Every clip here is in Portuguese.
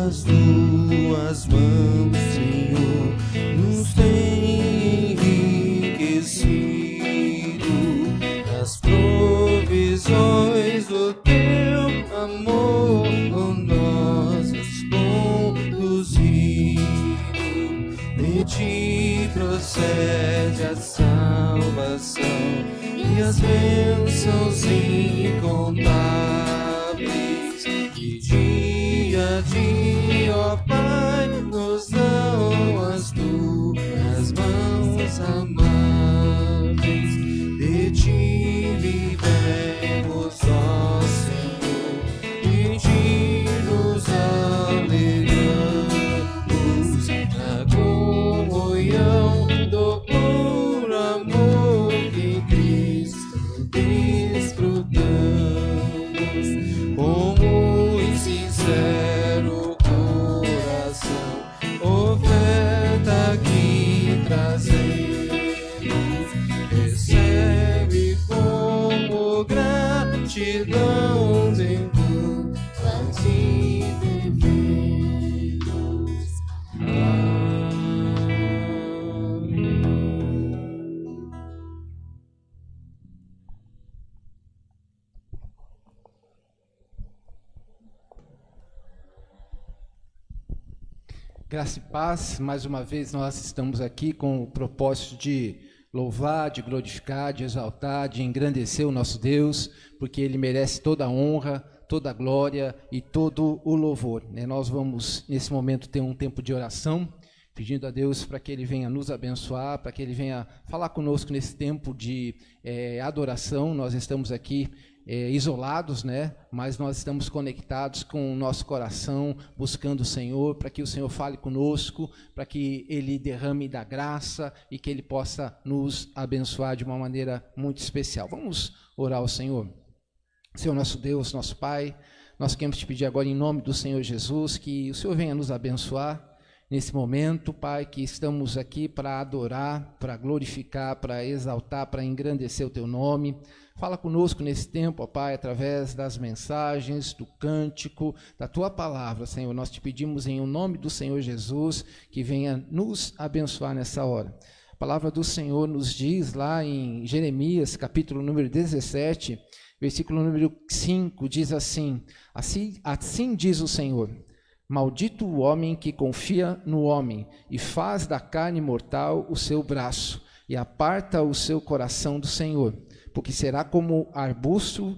as tuas mãos, Senhor, nos tem enriquecido, as provisões do teu amor nos conduzido. De ti procede a salvação e as bênçãos incontáveis, que dia a dia, ó Pai, nos dão as tuas mãos amáveis. De ti vivemos, ó Senhor, em ti nos alegramos, na comunhão do puro amor que em Cristo desfrutamos. Com muito sincero coração, oferta que trazemos, recebe como gratidão enquanto a ti devemos. Amém. Graça e paz, mais uma vez nós estamos aqui com o propósito de louvar, de glorificar, de exaltar, de engrandecer o nosso Deus, porque Ele merece toda a honra, toda a glória e todo o louvor. Nós vamos, nesse momento, ter um tempo de oração, pedindo a Deus para que Ele venha nos abençoar, para que Ele venha falar conosco nesse tempo de adoração. Nós estamos aqui isolados, mas nós estamos conectados com o nosso coração, buscando o Senhor, para que o Senhor fale conosco, para que Ele derrame da graça e que Ele possa nos abençoar de uma maneira muito especial. Vamos orar ao Senhor. Senhor nosso Deus, nosso Pai, nós queremos te pedir agora em nome do Senhor Jesus, que o Senhor venha nos abençoar nesse momento, Pai, que estamos aqui para adorar, para glorificar, para exaltar, para engrandecer o Teu nome. Fala conosco nesse tempo, ó Pai, através das mensagens, do cântico, da Tua palavra, Senhor. Nós te pedimos em nome do Senhor Jesus que venha nos abençoar nessa hora. A palavra do Senhor nos diz lá em Jeremias, capítulo número 17, versículo número 5, diz assim diz o Senhor: maldito o homem que confia no homem e faz da carne mortal o seu braço e aparta o seu coração do Senhor, porque será como arbusto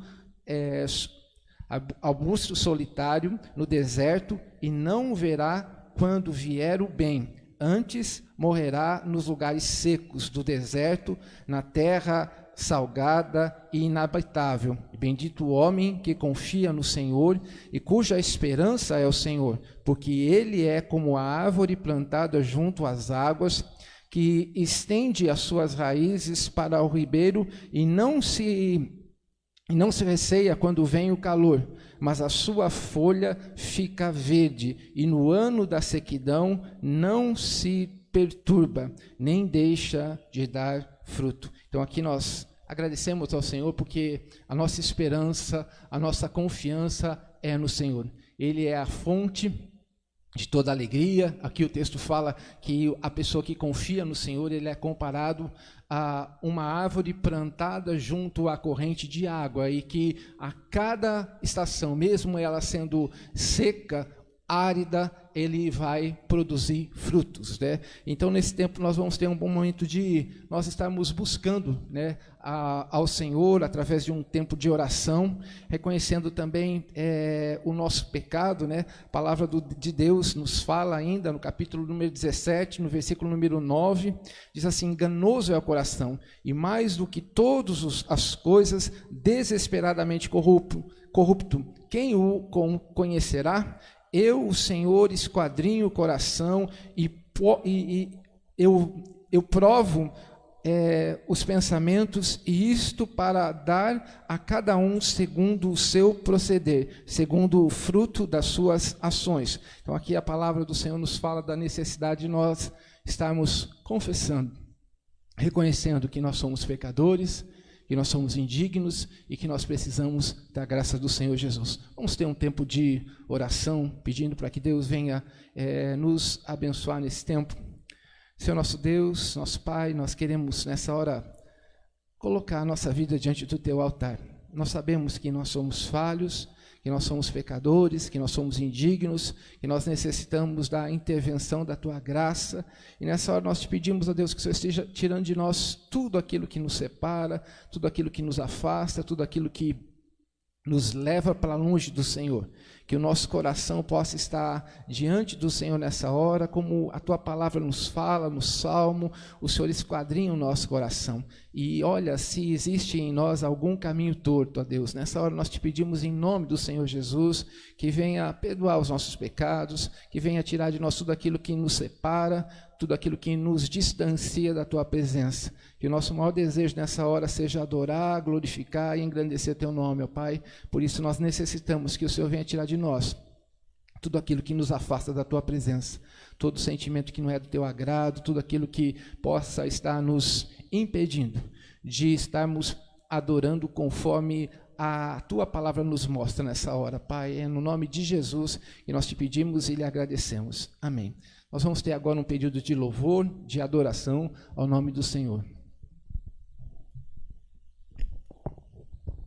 solitário no deserto e não verá quando vier o bem. Antes morrerá nos lugares secos do deserto, na terra salgada e inabitável. Bendito o homem que confia no Senhor e cuja esperança é o Senhor, porque ele é como a árvore plantada junto às águas, que estende as suas raízes para o ribeiro e não se receia quando vem o calor, mas a sua folha fica verde, e no ano da sequidão não se perturba, nem deixa de dar fruto. Então aqui nós agradecemos ao Senhor porque a nossa esperança, a nossa confiança é no Senhor. Ele é a fonte de toda alegria. Aqui o texto fala que a pessoa que confia no Senhor, ele é comparado a uma árvore plantada junto à corrente de água, e que a cada estação, mesmo ela sendo seca, árida, ele vai produzir frutos, Então, nesse tempo, nós vamos ter um bom momento de nós estarmos buscando, ao Senhor, através de um tempo de oração, reconhecendo também o nosso pecado, A palavra de Deus nos fala ainda, no capítulo número 17, no versículo número 9, diz assim: enganoso é o coração, e mais do que todas as coisas, desesperadamente corrupto. Quem o conhecerá? Eu, o Senhor, esquadrinho o coração e eu provo os pensamentos, e isto para dar a cada um segundo o seu proceder, segundo o fruto das suas ações. Então aqui a palavra do Senhor nos fala da necessidade de nós estarmos confessando, reconhecendo que nós somos pecadores, que nós somos indignos e que nós precisamos da graça do Senhor Jesus. Vamos ter um tempo de oração, pedindo para que Deus venha nos abençoar nesse tempo. Senhor nosso Deus, nosso Pai, nós queremos nessa hora colocar a nossa vida diante do Teu altar. Nós sabemos que nós somos falhos, que nós somos pecadores, que nós somos indignos, que nós necessitamos da intervenção da Tua graça. E nessa hora nós te pedimos, ó Deus, que o Senhor esteja tirando de nós tudo aquilo que nos separa, tudo aquilo que nos afasta, tudo aquilo que nos leva para longe do Senhor. Que o nosso coração possa estar diante do Senhor nessa hora, como a Tua palavra nos fala no Salmo, o Senhor esquadrinha o nosso coração. E olha, se existe em nós algum caminho torto, ó Deus, nessa hora nós te pedimos em nome do Senhor Jesus, que venha perdoar os nossos pecados, que venha tirar de nós tudo aquilo que nos separa, tudo aquilo que nos distancia da Tua presença. Que o nosso maior desejo nessa hora seja adorar, glorificar e engrandecer Teu nome, ó Pai. Por isso nós necessitamos que o Senhor venha tirar de nós tudo aquilo que nos afasta da Tua presença, todo sentimento que não é do Teu agrado, tudo aquilo que possa estar nos impedindo de estarmos adorando conforme a Tua palavra nos mostra nessa hora, Pai. É no nome de Jesus que nós te pedimos e lhe agradecemos. Amém. Nós vamos ter agora um período de louvor, de adoração ao nome do Senhor.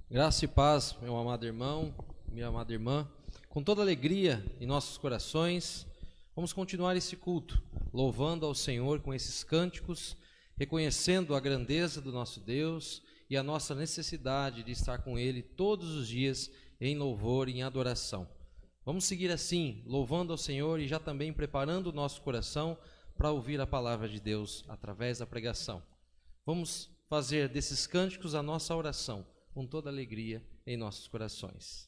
Graça e paz, meu amado irmão, minha amada irmã. Com toda alegria em nossos corações, vamos continuar esse culto, louvando ao Senhor com esses cânticos, reconhecendo a grandeza do nosso Deus e a nossa necessidade de estar com Ele todos os dias em louvor e em adoração. Vamos seguir assim, louvando ao Senhor e já também preparando o nosso coração para ouvir a palavra de Deus através da pregação. Vamos fazer desses cânticos a nossa oração, com toda alegria em nossos corações.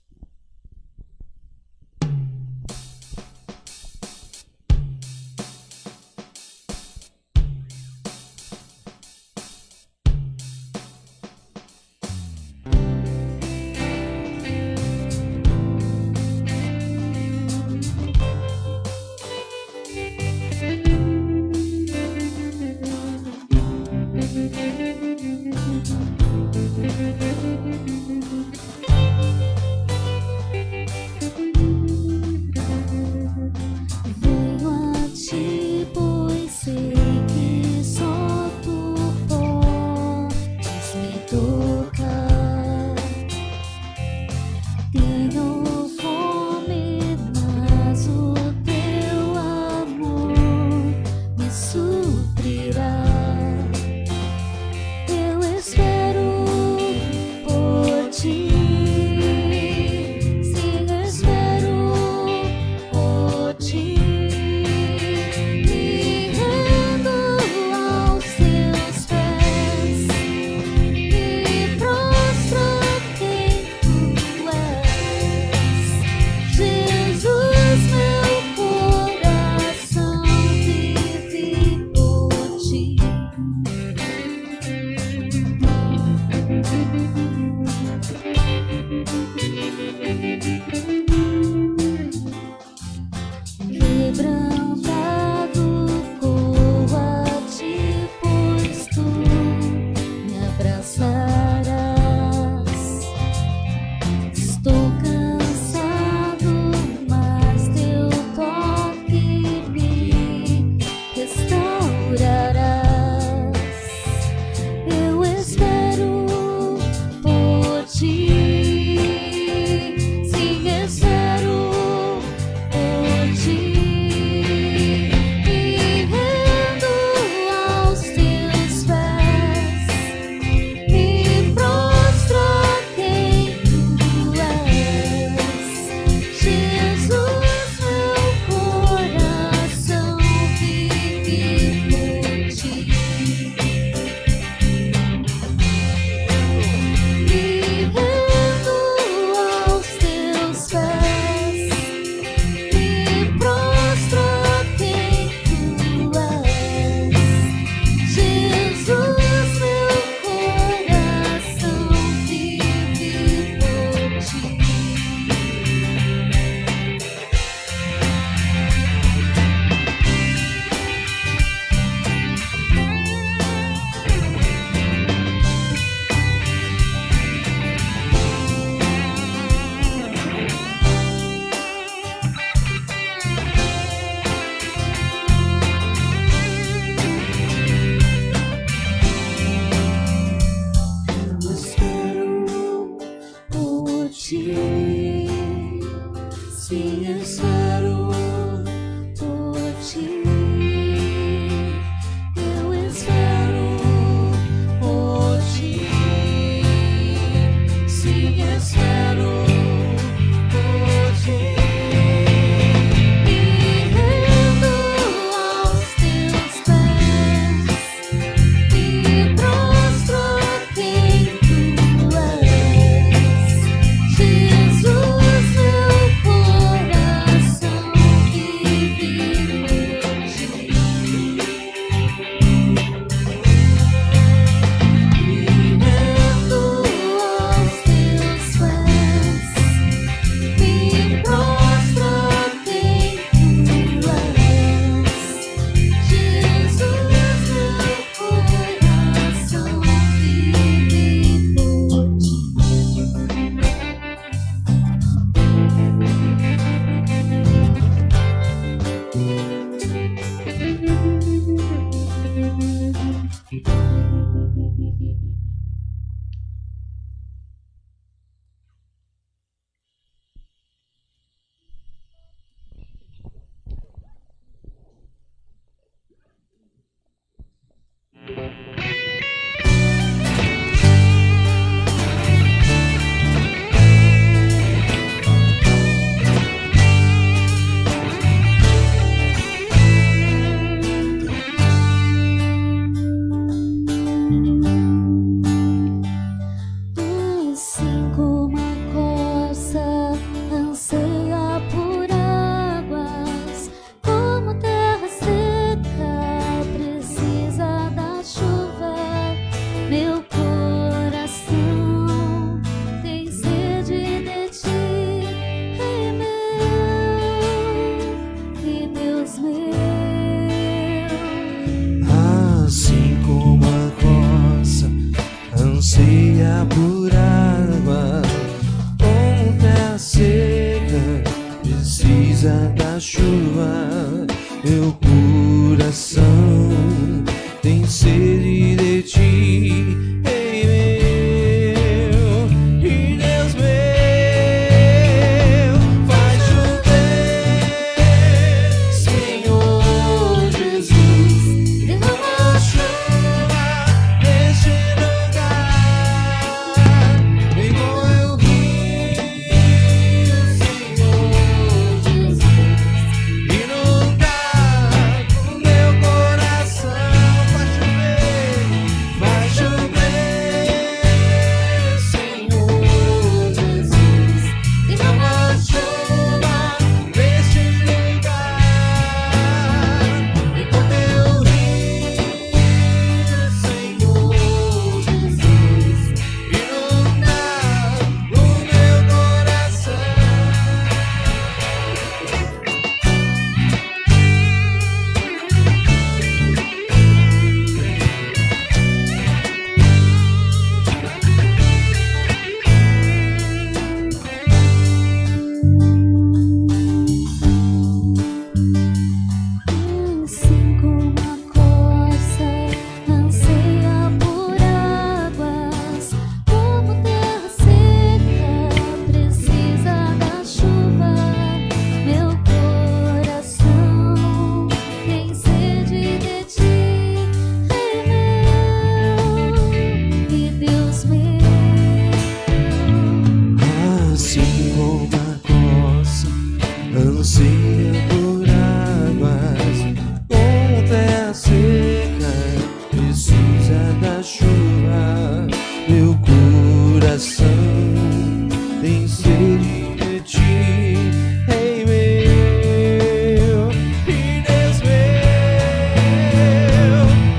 espero por ti. Eu espero por ti. Sim, espero por ti. Me rendo aos teus pés, me prostro quem tu és. Jesus, meu coração vive por ti. Me rendo aos teus pés, me prostro quem tu és. Jesus, meu coração vive por ti. Assim como a corça anseia por águas, como terra seca precisa da chuva, meu coração tem sede de ti, Rei meu e Deus meu. Assim como a roça anseia por água, como terra seca precisa da chuva, meu coração tem sede de ti, Rei meu e Deus meu. Faz chover, Senhor Jesus, derrama chuva neste lugar, vem com o rio, Senhor Jesus, inundar o meu coração. Faz chover, Senhor Jesus, derrama chuva neste lugar, vem com teu rio, Senhor Jesus, inundar o meu coração. Assim como a corça anseia por águas, como terra seca precisa da chuva, meu coração tem sede de ti, Rei meu e Deus meu. Assim como a roça anseia por águas, como terra seca precisa da chuva, meu coração tem sede de ti, Rei meu e Deus meu.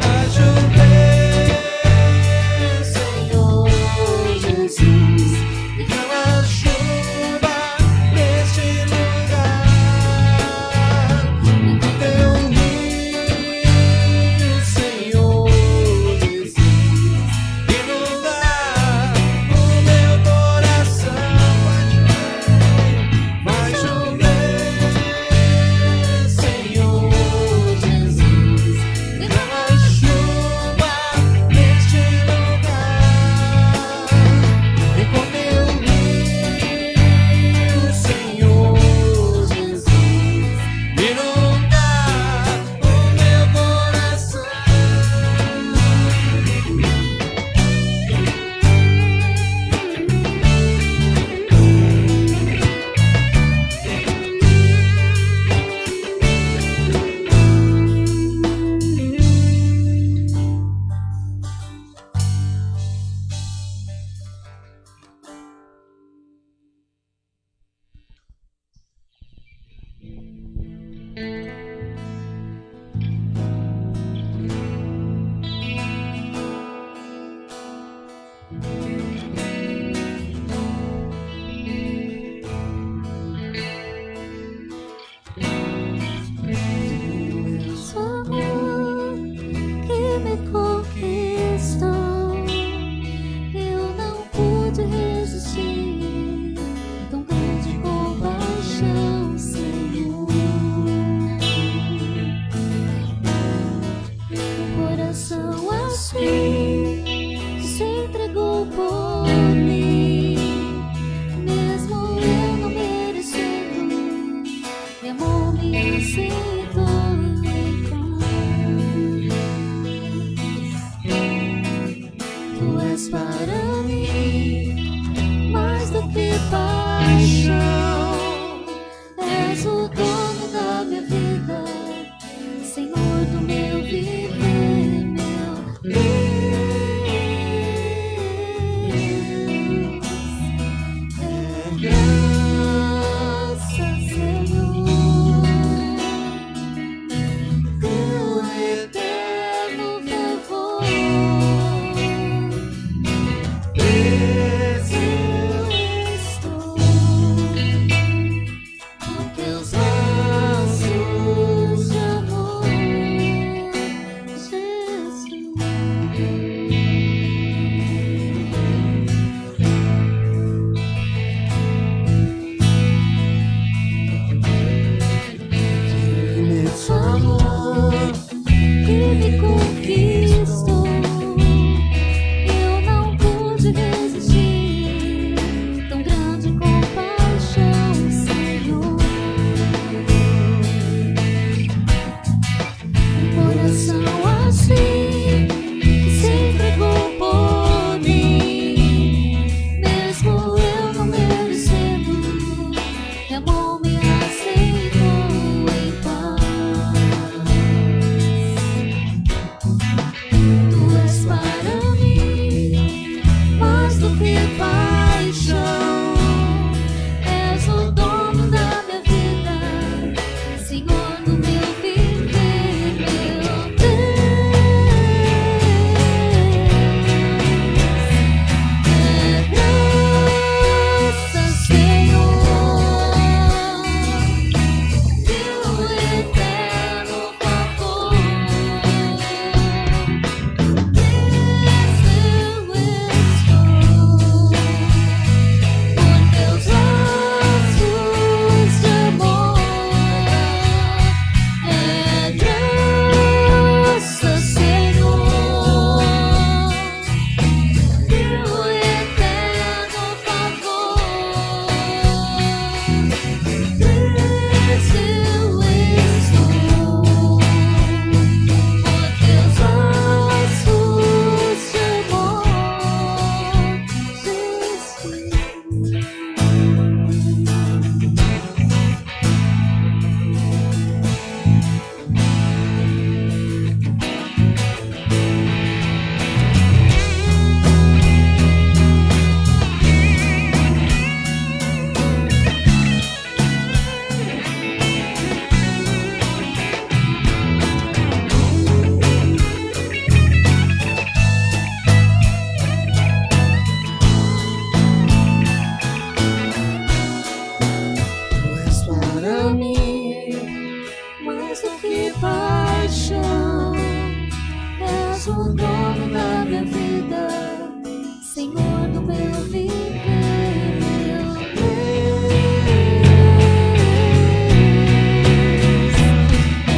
Faz chover, Senhor Jesus, derrama chuva neste lugar, vem com teu rio, me aceitou em paz. Tu és para mim mais do que paixão. És o dono da minha vida, Senhor do meu viver, meu Deus. É graça, Senhor, teu eterno favor. Preso estou com teus laços de amor, Jesus. Esse amor que me conquistou, eu não pude resistir. Tão grande compaixão, Senhor. Um coração assim que se entregou por mim, mesmo eu não merecendo, me amou, me aceitou em paz. Tu és para mim mais do que paixão. És o dono da minha vida, Senhor do meu viver, meu Deus. É graça, Senhor, teu eterno favor. Tu és para mim mais do que paixão. És o dono da minha vida, Senhor do meu viver, meu Deus. É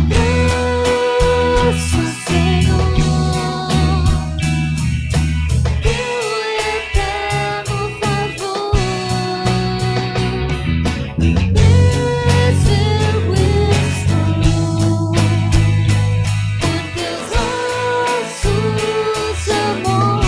graça, Senhor, teu eterno favor. Preso eu estou por teus laços de amor.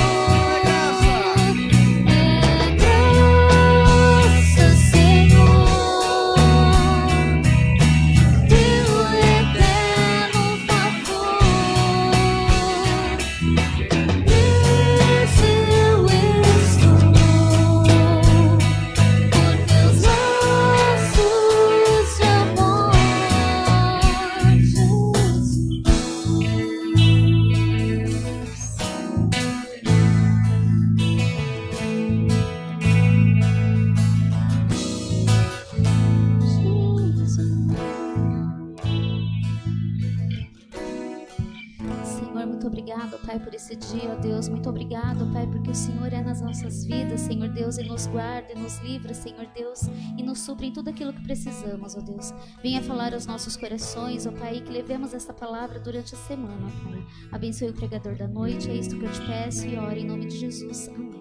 obrigado, Pai, por esse dia, ó Deus. Muito obrigado, Pai, porque o Senhor é nas nossas vidas, Senhor Deus, e nos guarda, e nos livra, Senhor Deus, e nos supre em tudo aquilo que precisamos, ó Deus. Venha falar aos nossos corações, ó Pai, e que levemos esta palavra durante a semana, ó Pai. Abençoe o pregador da noite, é isto que eu te peço e oro em nome de Jesus. Amém.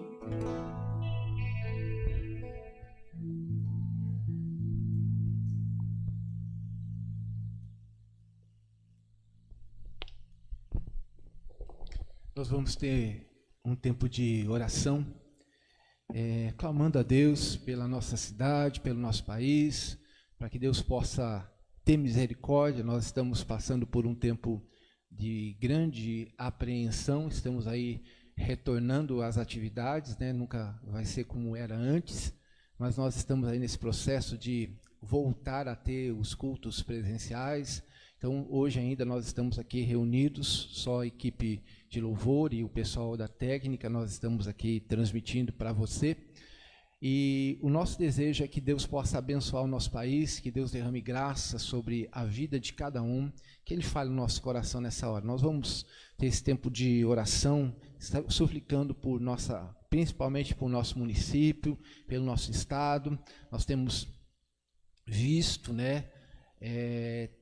Nós vamos ter um tempo de oração, clamando a Deus pela nossa cidade, pelo nosso país, para que Deus possa ter misericórdia. Nós estamos passando por um tempo de grande apreensão, estamos aí retornando às atividades, né? Nunca vai ser como era antes, mas nós estamos aí nesse processo de voltar a ter os cultos presenciais. Então, hoje ainda nós estamos aqui reunidos, só a equipe de louvor e o pessoal da técnica, nós estamos aqui transmitindo para você. E o nosso desejo é que Deus possa abençoar o nosso país, que Deus derrame graça sobre a vida de cada um, que Ele fale no nosso coração nessa hora. Nós vamos ter esse tempo de oração, suplicando por principalmente por nosso município, pelo nosso estado. Nós temos visto, né,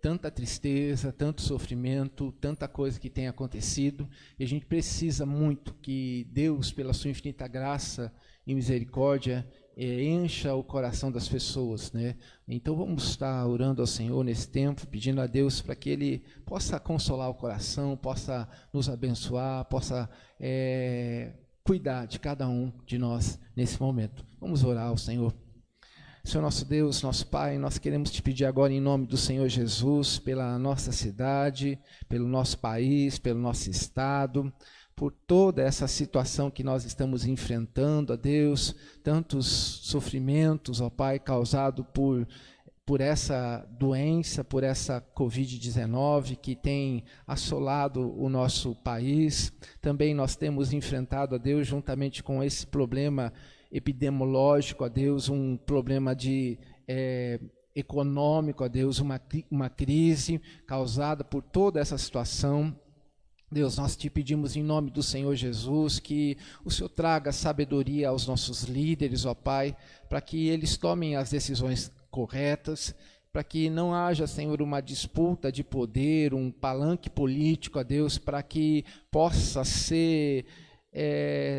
tanta tristeza, tanto sofrimento, tanta coisa que tem acontecido, e a gente precisa muito que Deus, pela sua infinita graça e misericórdia, encha o coração das pessoas, né? Então vamos estar orando ao Senhor nesse tempo, pedindo a Deus para que Ele possa consolar o coração, possa nos abençoar, possa cuidar de cada um de nós nesse momento. Vamos orar ao Senhor. Senhor nosso Deus, nosso Pai, nós queremos te pedir agora em nome do Senhor Jesus, pela nossa cidade, pelo nosso país, pelo nosso estado, por toda essa situação que nós estamos enfrentando, ó Deus, tantos sofrimentos, ó Pai, causado por essa doença, por essa Covid-19 que tem assolado o nosso país. Também nós temos enfrentado, ó Deus, juntamente com esse problema epidemiológico, ó Deus, um problema econômico, ó Deus, uma crise causada por toda essa situação. Deus, nós te pedimos em nome do Senhor Jesus que o Senhor traga sabedoria aos nossos líderes, ó Pai, para que eles tomem as decisões corretas, para que não haja, Senhor, uma disputa de poder, um palanque político, ó Deus, para que possa ser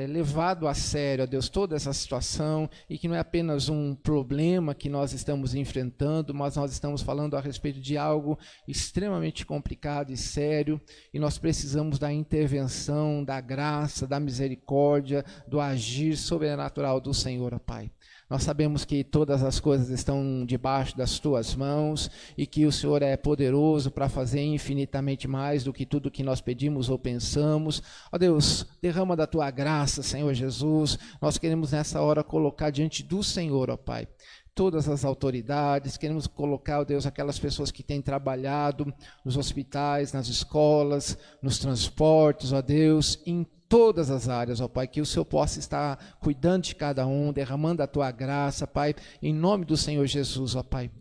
levado a sério, ó Deus, toda essa situação, e que não é apenas um problema que nós estamos enfrentando, mas nós estamos falando a respeito de algo extremamente complicado e sério, e nós precisamos da intervenção, da graça, da misericórdia, do agir sobrenatural do Senhor, ó Pai. Nós sabemos que todas as coisas estão debaixo das tuas mãos e que o Senhor é poderoso para fazer infinitamente mais do que tudo que nós pedimos ou pensamos. Ó Deus, derrama da tua graça, Senhor Jesus. Nós queremos nessa hora colocar diante do Senhor, ó Pai, todas as autoridades, queremos colocar, ó Deus, aquelas pessoas que têm trabalhado nos hospitais, nas escolas, nos transportes, ó Deus, em todas as áreas, ó Pai, que o Senhor possa estar cuidando de cada um, derramando a tua graça, Pai, em nome do Senhor Jesus, ó Pai.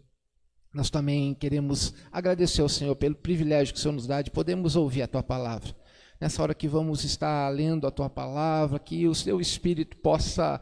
Nós também queremos agradecer ao Senhor pelo privilégio que o Senhor nos dá de podermos ouvir a tua palavra. Nessa hora que vamos estar lendo a tua palavra, que o teu Espírito possa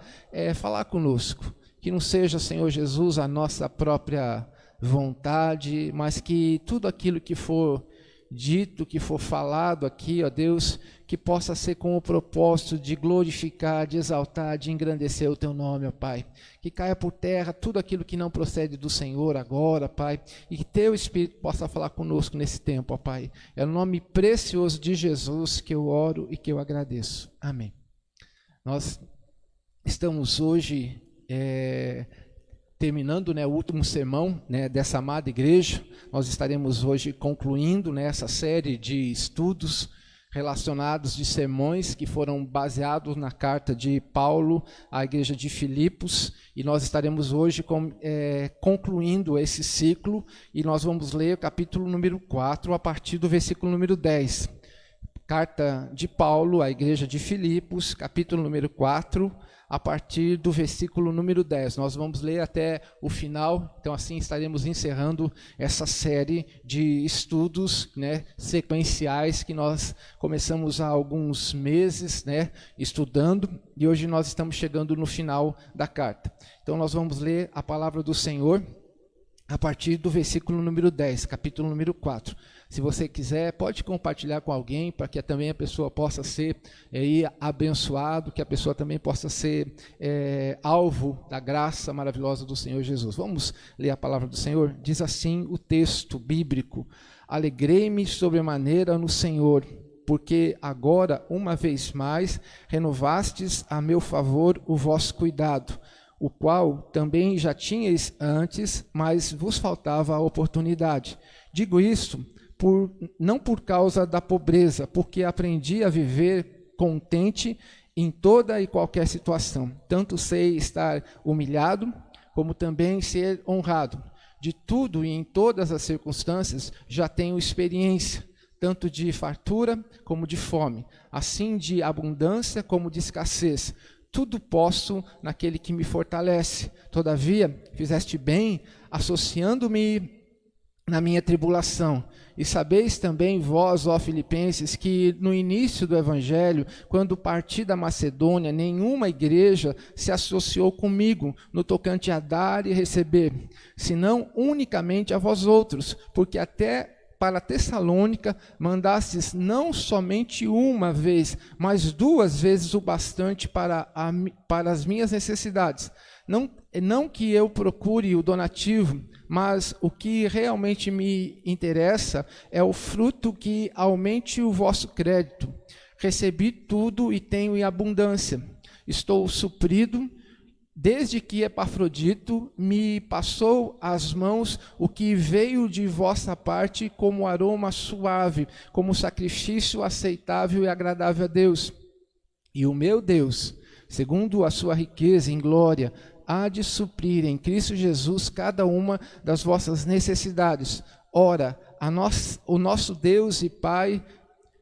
falar conosco, que não seja, Senhor Jesus, a nossa própria vontade, mas que tudo aquilo que for dito, que for falado aqui, ó Deus, que possa ser com o propósito de glorificar, de exaltar, de engrandecer o teu nome, ó Pai. Que caia por terra tudo aquilo que não procede do Senhor agora, Pai, e que teu Espírito possa falar conosco nesse tempo, ó Pai. É no nome precioso de Jesus que eu oro e que eu agradeço. Amém. Nós estamos hoje terminando, né, o último sermão, né, dessa amada igreja. Nós estaremos hoje concluindo, né, essa série de estudos relacionados de sermões que foram baseados na carta de Paulo à igreja de Filipos, e nós estaremos hoje concluindo esse ciclo, e nós vamos ler o capítulo número 4 a partir do versículo número 10. Carta de Paulo à igreja de Filipos, capítulo número 4, a partir do versículo número 10. Nós vamos ler até o final, então assim estaremos encerrando essa série de estudos, né, sequenciais que nós começamos há alguns meses, né, estudando, e hoje nós estamos chegando no final da carta. Então nós vamos ler a palavra do Senhor a partir do versículo número 10, capítulo número 4. Se você quiser, pode compartilhar com alguém, para que também a pessoa possa ser abençoado, que a pessoa também possa ser alvo da graça maravilhosa do Senhor Jesus. Vamos ler a palavra do Senhor? Diz assim o texto bíblico: Alegrei-me sobremaneira no Senhor, porque agora, uma vez mais, renovastes a meu favor o vosso cuidado, o qual também já tinhais antes, mas vos faltava a oportunidade. Digo isto não por causa da pobreza, porque aprendi a viver contente em toda e qualquer situação. Tanto sei estar humilhado, como também ser honrado. De tudo e em todas as circunstâncias já tenho experiência, tanto de fartura como de fome, assim de abundância como de escassez. Tudo posso naquele que me fortalece. Todavia, fizeste bem, associando-me na minha tribulação. E sabeis também vós, ó Filipenses, que no início do Evangelho, quando parti da Macedônia, nenhuma igreja se associou comigo no tocante a dar e receber, senão unicamente a vós outros, porque até para Tessalônica mandastes não somente uma vez, mas 2 vezes o bastante para as minhas necessidades. Não que eu procure o donativo, mas o que realmente me interessa é o fruto que aumente o vosso crédito. Recebi tudo e tenho em abundância. Estou suprido, desde que Epafrodito me passou às mãos o que veio de vossa parte como aroma suave, como sacrifício aceitável e agradável a Deus. E o meu Deus, segundo a sua riqueza em glória, há de suprir em Cristo Jesus cada uma das vossas necessidades. Ora, o nosso Deus e Pai,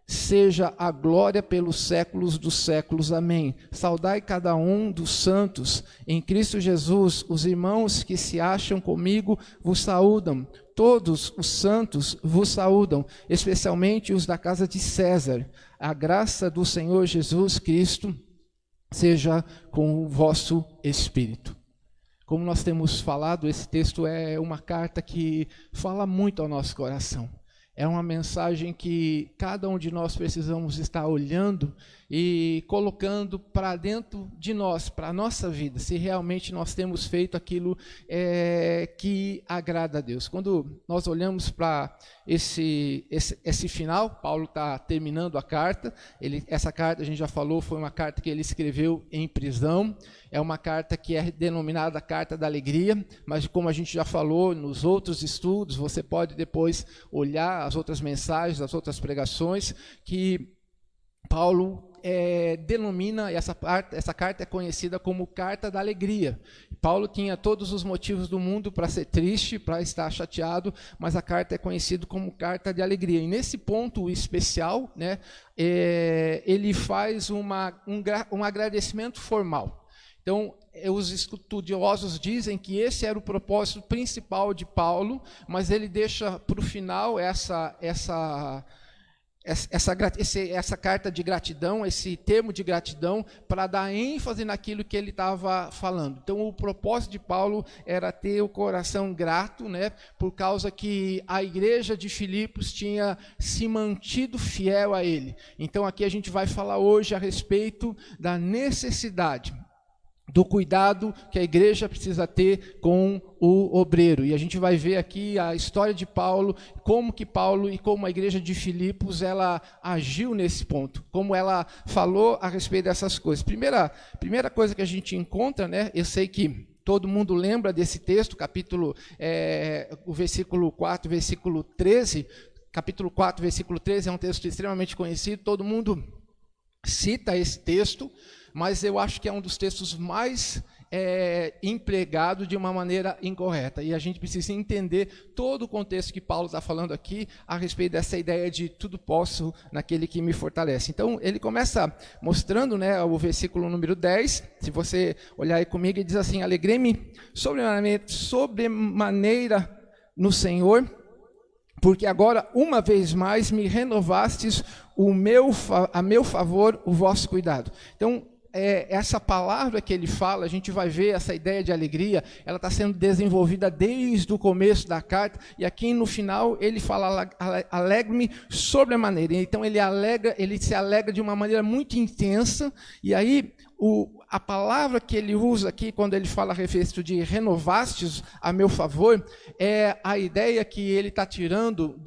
seja a glória pelos séculos dos séculos. Amém. Saudai cada um dos santos em Cristo Jesus. Os irmãos que se acham comigo vos saúdam. Todos os santos vos saúdam, especialmente os da casa de César. A graça do Senhor Jesus Cristo seja com o vosso espírito. Como nós temos falado, esse texto é uma carta que fala muito ao nosso coração. É uma mensagem que cada um de nós precisamos estar olhando e colocando para dentro de nós, para a nossa vida, se realmente nós temos feito aquilo que agrada a Deus. Quando nós olhamos para esse final, Paulo está terminando a carta. Essa carta, a gente já falou, foi uma carta que ele escreveu em prisão. É uma carta que é denominada Carta da Alegria, mas como a gente já falou nos outros estudos, você pode depois olhar as outras mensagens, as outras pregações, que Paulo denomina, essa carta é conhecida como Carta da Alegria. Paulo tinha todos os motivos do mundo para ser triste, para estar chateado, mas a carta é conhecida como Carta de Alegria. E nesse ponto especial, né, ele faz um agradecimento formal. Então, os estudiosos dizem que esse era o propósito principal de Paulo, mas ele deixa para o final essa carta de gratidão, esse termo de gratidão, para dar ênfase naquilo que ele estava falando. Então, o propósito de Paulo era ter o coração grato, né, por causa que a igreja de Filipos tinha se mantido fiel a ele. Então, aqui a gente vai falar hoje a respeito da necessidade do cuidado que a igreja precisa ter com o obreiro. E a gente vai ver aqui a história de Paulo, como que Paulo e como a igreja de Filipos, ela agiu nesse ponto, como ela falou a respeito dessas coisas. Primeira coisa que a gente encontra, né, eu sei que todo mundo lembra desse texto, o versículo 4, versículo 13, capítulo 4, versículo 13, é um texto extremamente conhecido, todo mundo cita esse texto, mas eu acho que é um dos textos mais empregado de uma maneira incorreta. E a gente precisa entender todo o contexto que Paulo está falando aqui a respeito dessa ideia de tudo posso naquele que me fortalece. Então, ele começa mostrando, né, o versículo número 10, se você olhar aí comigo, ele diz assim: alegrei-me sobremaneira no Senhor, porque agora, uma vez mais, me renovastes a meu favor o vosso cuidado. Então, essa palavra que ele fala, a gente vai ver essa ideia de alegria, ela está sendo desenvolvida desde o começo da carta, e aqui no final ele fala, alegre-me sobremaneira. Então ele se alegra de uma maneira muito intensa, e aí a palavra que ele usa aqui, quando ele fala a respeito de renovastes a meu favor, é a ideia que ele está tirando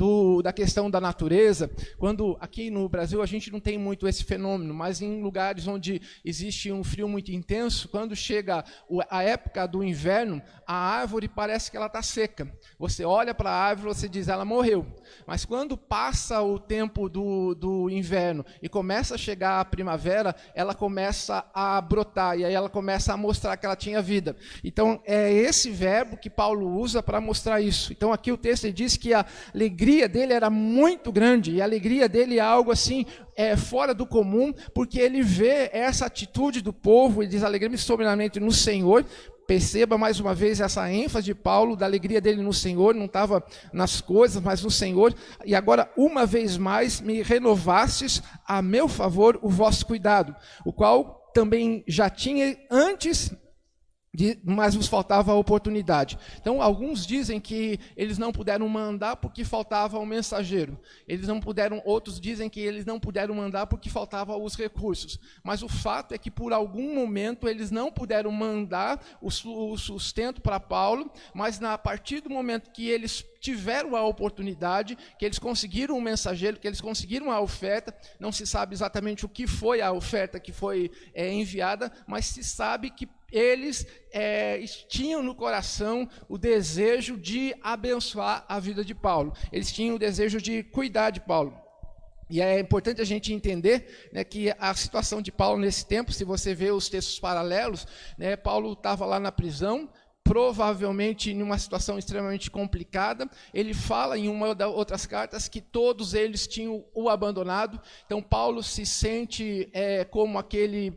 da questão da natureza, quando aqui no Brasil a gente não tem muito esse fenômeno, mas em lugares onde existe um frio muito intenso, quando chega a época do inverno, a árvore parece que ela está seca. Você olha para a árvore, você diz, ela morreu. Mas quando passa o tempo do inverno e começa a chegar a primavera, ela começa a brotar, e aí ela começa a mostrar que ela tinha vida. Então, é esse verbo que Paulo usa para mostrar isso. Então, aqui o texto diz que a alegria dele era muito grande, e a alegria dele é algo assim, fora do comum, porque ele vê essa atitude do povo, ele diz, alegrei-me soberanamente no Senhor. Perceba mais uma vez essa ênfase de Paulo, da alegria dele no Senhor, não estava nas coisas, mas no Senhor. E agora, uma vez mais, me renovastes a meu favor o vosso cuidado, o qual também já tinha antes, mas vos faltava a oportunidade. Então, alguns dizem que eles não puderam mandar porque faltava um mensageiro. Outros dizem que eles não puderam mandar porque faltava os recursos. Mas o fato é que, por algum momento, eles não puderam mandar o sustento para Paulo, mas a partir do momento que eles tiveram a oportunidade, que eles conseguiram um mensageiro, que eles conseguiram a oferta, não se sabe exatamente o que foi a oferta que foi enviada, mas se sabe que eles tinham no coração o desejo de abençoar a vida de Paulo. Eles tinham o desejo de cuidar de Paulo. E é importante a gente entender, né, que a situação de Paulo nesse tempo, se você vê os textos paralelos, né, Paulo estava lá na prisão, provavelmente em uma situação extremamente complicada. Ele fala em uma das outras cartas que todos eles tinham o abandonado. Então Paulo se sente como aquele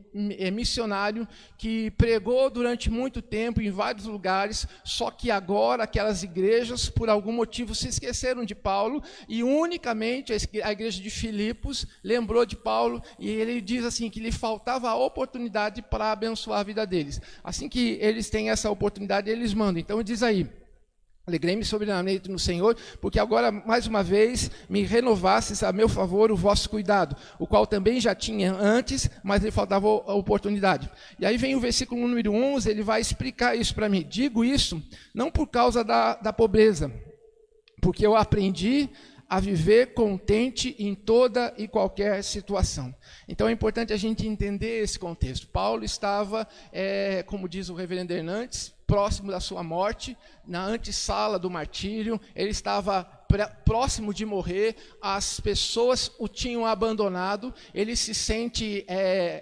missionário que pregou durante muito tempo em vários lugares, só que agora aquelas igrejas por algum motivo se esqueceram de Paulo, e unicamente a igreja de Filipos lembrou de Paulo, e ele diz assim que lhe faltava a oportunidade para abençoar a vida deles. Assim que eles têm essa oportunidade, eles mandam. Então ele diz aí, alegrei-me soberanamente no Senhor, porque agora, mais uma vez, me renovastes a meu favor o vosso cuidado, o qual também já tinha antes, mas lhe faltava a oportunidade. E aí vem o versículo número 11, ele vai explicar isso para mim. Digo isso não por causa da pobreza, porque eu aprendi a viver contente em toda e qualquer situação. Então é importante a gente entender esse contexto. Paulo estava, como diz o reverendo Hernandes, próximo da sua morte, na antessala do martírio, ele estava próximo de morrer, as pessoas o tinham abandonado, ele se sente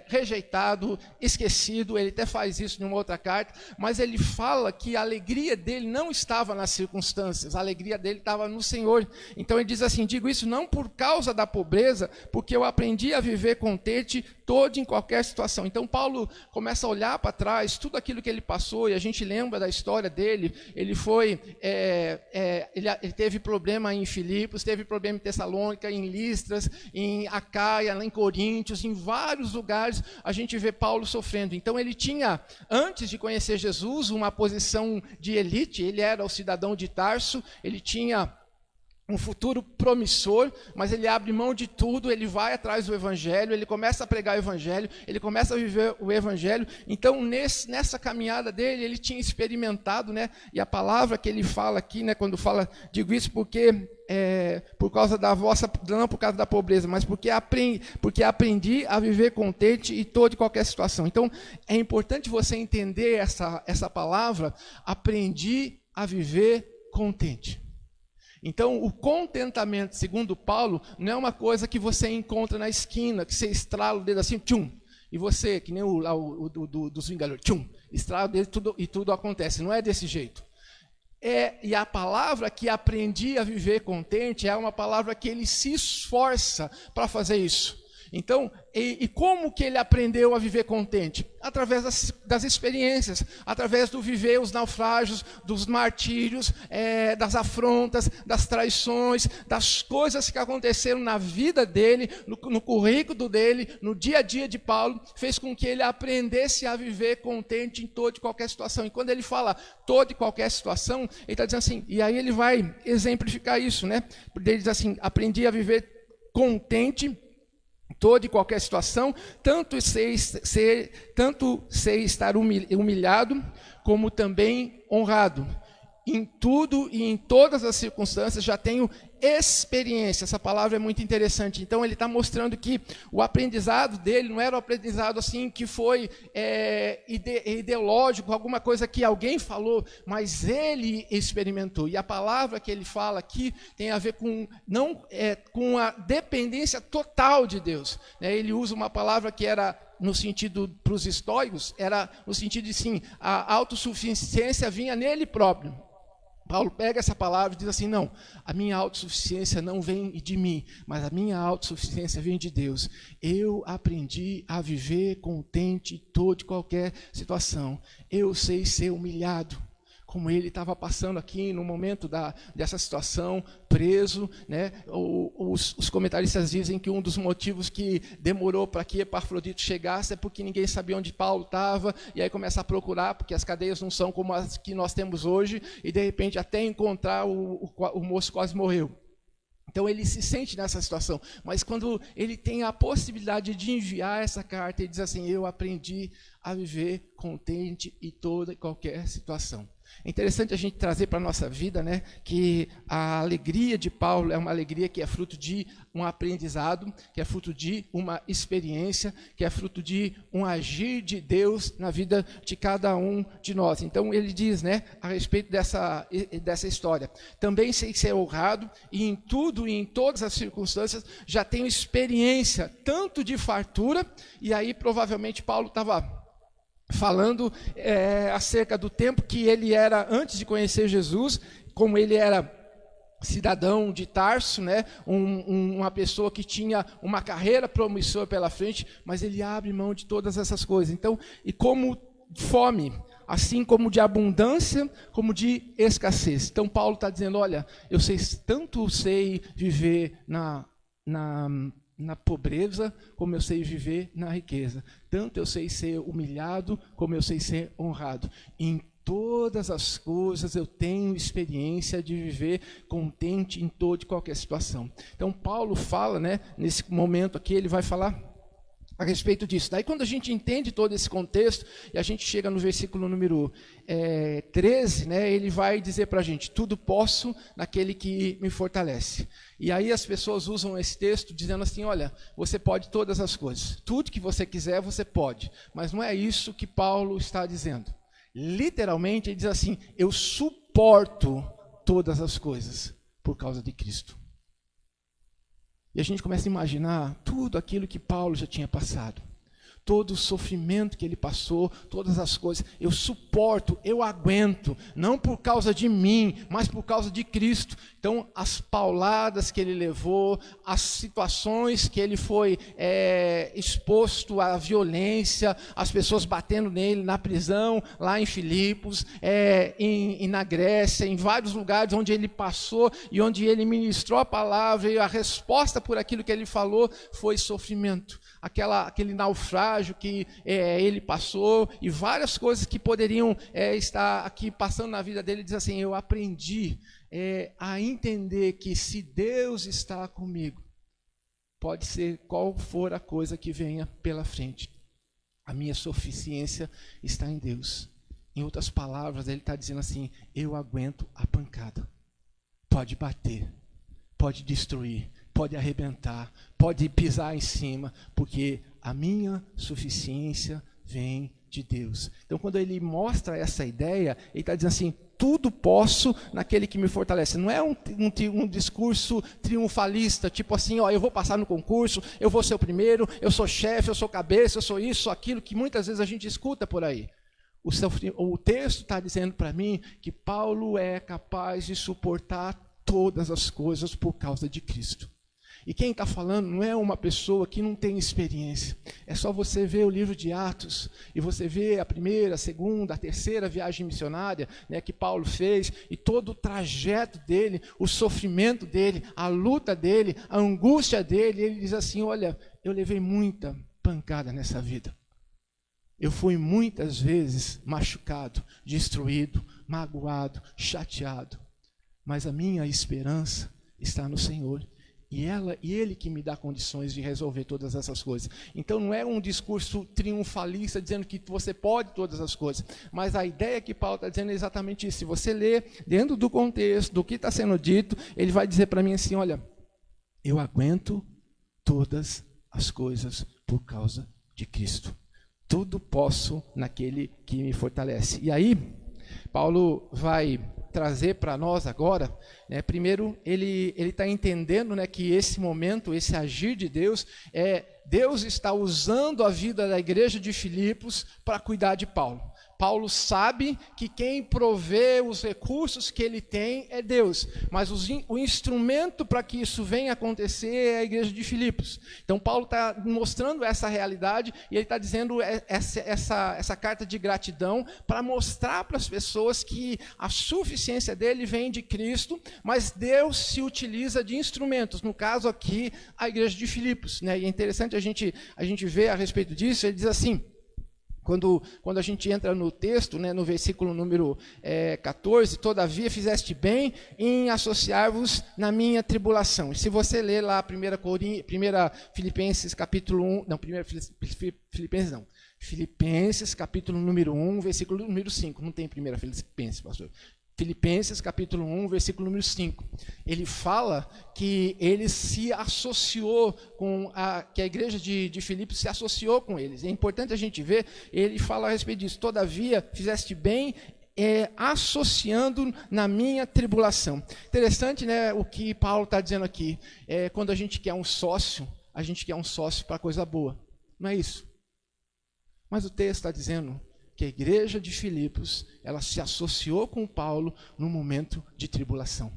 rejeitado, esquecido, ele até faz isso em uma outra carta, mas ele fala que a alegria dele não estava nas circunstâncias, a alegria dele estava no Senhor. Então ele diz assim, digo isso não por causa da pobreza, porque eu aprendi a viver contente todo em qualquer situação. Então Paulo começa a olhar para trás, tudo aquilo que ele passou, e a gente lembra da história dele, ele teve problema em Filipos, teve problema em Tessalônica, em Listras, em Acaia, em Coríntios, em vários lugares a gente vê Paulo sofrendo. Então ele tinha, antes de conhecer Jesus, uma posição de elite, ele era o cidadão de Tarso, ele tinha um futuro promissor, mas ele abre mão de tudo, ele vai atrás do Evangelho, ele começa a pregar o Evangelho, ele começa a viver o Evangelho. Então, nessa caminhada dele, ele tinha experimentado, né? E a palavra que ele fala aqui, né? Quando fala, digo isso porque por causa da vossa, não por causa da pobreza, mas porque aprendi a viver contente em toda e qualquer situação. Então, é importante você entender essa palavra, aprendi a viver contente. Então, o contentamento, segundo Paulo, não é uma coisa que você encontra na esquina, que você estrala o dedo assim, tchum, e você, que nem dos Vingadores, tchum, estrala o dedo e tudo acontece. Não é desse jeito. E a palavra que aprendi a viver contente é uma palavra que ele se esforça para fazer isso. Então, e como que ele aprendeu a viver contente? Através das experiências, através do viver os naufrágios, dos martírios, das afrontas, das traições, das coisas que aconteceram na vida dele, no currículo dele, no dia a dia de Paulo, fez com que ele aprendesse a viver contente em toda e qualquer situação. E quando ele fala toda e qualquer situação, ele está dizendo assim, e aí ele vai exemplificar isso, né? Ele diz assim, aprendi a viver contente toda e qualquer situação, tanto sei estar humilhado, como também honrado. Em tudo e em todas as circunstâncias já tenho experiência. Essa palavra é muito interessante. Então ele está mostrando que o aprendizado dele não era um aprendizado assim que foi ideológico, alguma coisa que alguém falou, mas ele experimentou. E a palavra que ele fala aqui tem a ver com com a dependência total de Deus. Ele usa uma palavra que era no sentido para os estoicos, era no sentido de sim, a autossuficiência vinha nele próprio. Paulo pega essa palavra e diz assim, não, a minha autossuficiência não vem de mim, mas a minha autossuficiência vem de Deus. Eu aprendi a viver contente em toda e qualquer situação. Eu sei ser humilhado, como ele estava passando aqui no momento dessa situação, preso, né? Os comentaristas dizem que um dos motivos que demorou para que Epafrodito chegasse é porque ninguém sabia onde Paulo estava, e aí começa a procurar, porque as cadeias não são como as que nós temos hoje, e de repente até encontrar o moço quase morreu. Então ele se sente nessa situação, mas quando ele tem a possibilidade de enviar essa carta, ele diz assim, eu aprendi a viver contente em toda e qualquer situação. É interessante a gente trazer para a nossa vida, né, que a alegria de Paulo é uma alegria que é fruto de um aprendizado, que é fruto de uma experiência, que é fruto de um agir de Deus na vida de cada um de nós. Então ele diz, né, a respeito dessa história, também sei ser honrado e em tudo e em todas as circunstâncias já tenho experiência, tanto de fartura, e aí provavelmente Paulo estava falando acerca do tempo que ele era antes de conhecer Jesus, como ele era cidadão de Tarso, né? Uma pessoa que tinha uma carreira promissora pela frente, mas ele abre mão de todas essas coisas. Então, e como fome, assim como de abundância, como de escassez. Então Paulo está dizendo, olha, eu tanto sei viver na pobreza, como eu sei viver na riqueza. Tanto eu sei ser humilhado, como eu sei ser honrado. Em todas as coisas eu tenho experiência de viver contente em toda e qualquer situação. Então Paulo fala, né, nesse momento aqui, ele vai falar a respeito disso. Daí quando a gente entende todo esse contexto, e a gente chega no versículo número 13, né, ele vai dizer para a gente, tudo posso naquele que me fortalece. E aí as pessoas usam esse texto dizendo assim, olha, você pode todas as coisas, tudo que você quiser você pode, mas não é isso que Paulo está dizendo. Literalmente ele diz assim, eu suporto todas as coisas por causa de Cristo. E a gente começa a imaginar tudo aquilo que Paulo já tinha passado. Todo o sofrimento que ele passou, todas as coisas, eu suporto, eu aguento, não por causa de mim, mas por causa de Cristo. Então, as pauladas que ele levou, as situações que ele foi exposto à violência, as pessoas batendo nele na prisão, lá em Filipos, na Grécia, em vários lugares onde ele passou e onde ele ministrou a palavra, e a resposta por aquilo que ele falou foi sofrimento. Aquele naufrágio que ele passou e várias coisas que poderiam estar aqui passando na vida dele. Diz assim, eu aprendi a entender que se Deus está comigo, pode ser qual for a coisa que venha pela frente, a minha suficiência está em Deus. Em outras palavras, ele está dizendo assim, eu aguento a pancada, pode bater, pode destruir, pode arrebentar, pode pisar em cima, porque a minha suficiência vem de Deus. Então, quando ele mostra essa ideia, ele está dizendo assim, tudo posso naquele que me fortalece. Não é um discurso triunfalista, tipo assim, ó, eu vou passar no concurso, eu vou ser o primeiro, eu sou chefe, eu sou cabeça, eu sou isso, sou aquilo, que muitas vezes a gente escuta por aí. O texto está dizendo para mim que Paulo é capaz de suportar todas as coisas por causa de Cristo. E quem está falando não é uma pessoa que não tem experiência. É só você ver o livro de Atos e você ver a primeira, a segunda, a terceira viagem missionária, né, que Paulo fez, e todo o trajeto dele, o sofrimento dele, a luta dele, a angústia dele. Ele diz assim, olha, eu levei muita pancada nessa vida. Eu fui muitas vezes machucado, destruído, magoado, chateado. Mas a minha esperança está no Senhor. e ele que me dá condições de resolver todas essas coisas. Então não é um discurso triunfalista dizendo que você pode todas as coisas, mas a ideia que Paulo está dizendo é exatamente isso. Se você ler dentro do contexto, do que está sendo dito, ele vai dizer para mim assim, olha, eu aguento todas as coisas por causa de Cristo. Tudo posso naquele que me fortalece. E aí, Paulo vai trazer para nós agora, né, primeiro ele está entendendo, né, que esse momento, esse agir de Deus, Deus está usando a vida da igreja de Filipos para cuidar de Paulo. Paulo sabe que quem provê os recursos que ele tem é Deus, mas o instrumento para que isso venha acontecer é a igreja de Filipos. Então Paulo está mostrando essa realidade e ele está dizendo essa carta de gratidão para mostrar para as pessoas que a suficiência dele vem de Cristo, mas Deus se utiliza de instrumentos, no caso aqui a igreja de Filipos, né? E é interessante a gente ver a respeito disso. Ele diz assim, quando a gente entra no texto, né, no versículo número 14, todavia fizeste bem em associar-vos na minha tribulação. E se você ler lá 1 Filipenses capítulo 1, não, 1 Filipenses não, Filipenses capítulo número 1, versículo número 5, não tem 1 Filipenses, pastor. Filipenses capítulo 1, versículo número 5. Ele fala que ele se associou que a igreja de Filipos se associou com eles. É importante a gente ver, ele fala a respeito disso. Todavia, fizeste bem associando na minha tribulação. Interessante, né, o que Paulo está dizendo aqui. Quando a gente quer um sócio para coisa boa. Não é isso? Mas o texto está dizendo que a igreja de Filipos, ela se associou com Paulo no momento de tribulação.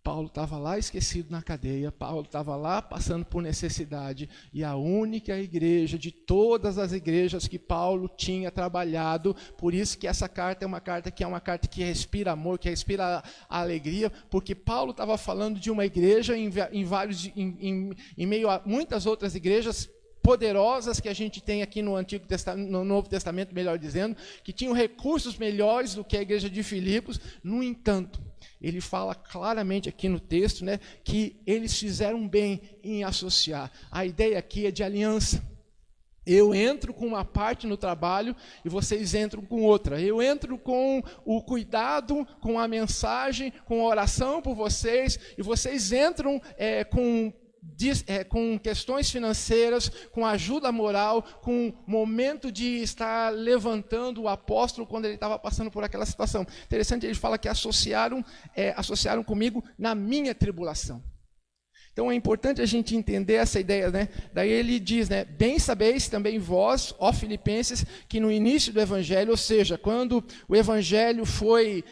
Paulo estava lá esquecido na cadeia, Paulo estava lá passando por necessidade, e a única igreja de todas as igrejas que Paulo tinha trabalhado, por isso que essa carta é uma carta que respira amor, que respira alegria, porque Paulo estava falando de uma igreja em meio a muitas outras igrejas poderosas que a gente tem aqui no Novo Testamento, melhor dizendo, que tinham recursos melhores do que a igreja de Filipos. No entanto, ele fala claramente aqui no texto, né, que eles fizeram bem em associar. A ideia aqui é de aliança. Eu entro com uma parte no trabalho e vocês entram com outra. Eu entro com o cuidado, com a mensagem, com a oração por vocês, e vocês entram com questões financeiras, com ajuda moral, com momento de estar levantando o apóstolo quando ele estava passando por aquela situação. Interessante, ele fala que associaram comigo na minha tribulação. Então é importante a gente entender essa ideia, né? Daí ele diz, né? Bem sabeis também vós, ó Filipenses, que no início do evangelho, ou seja, quando o evangelho foi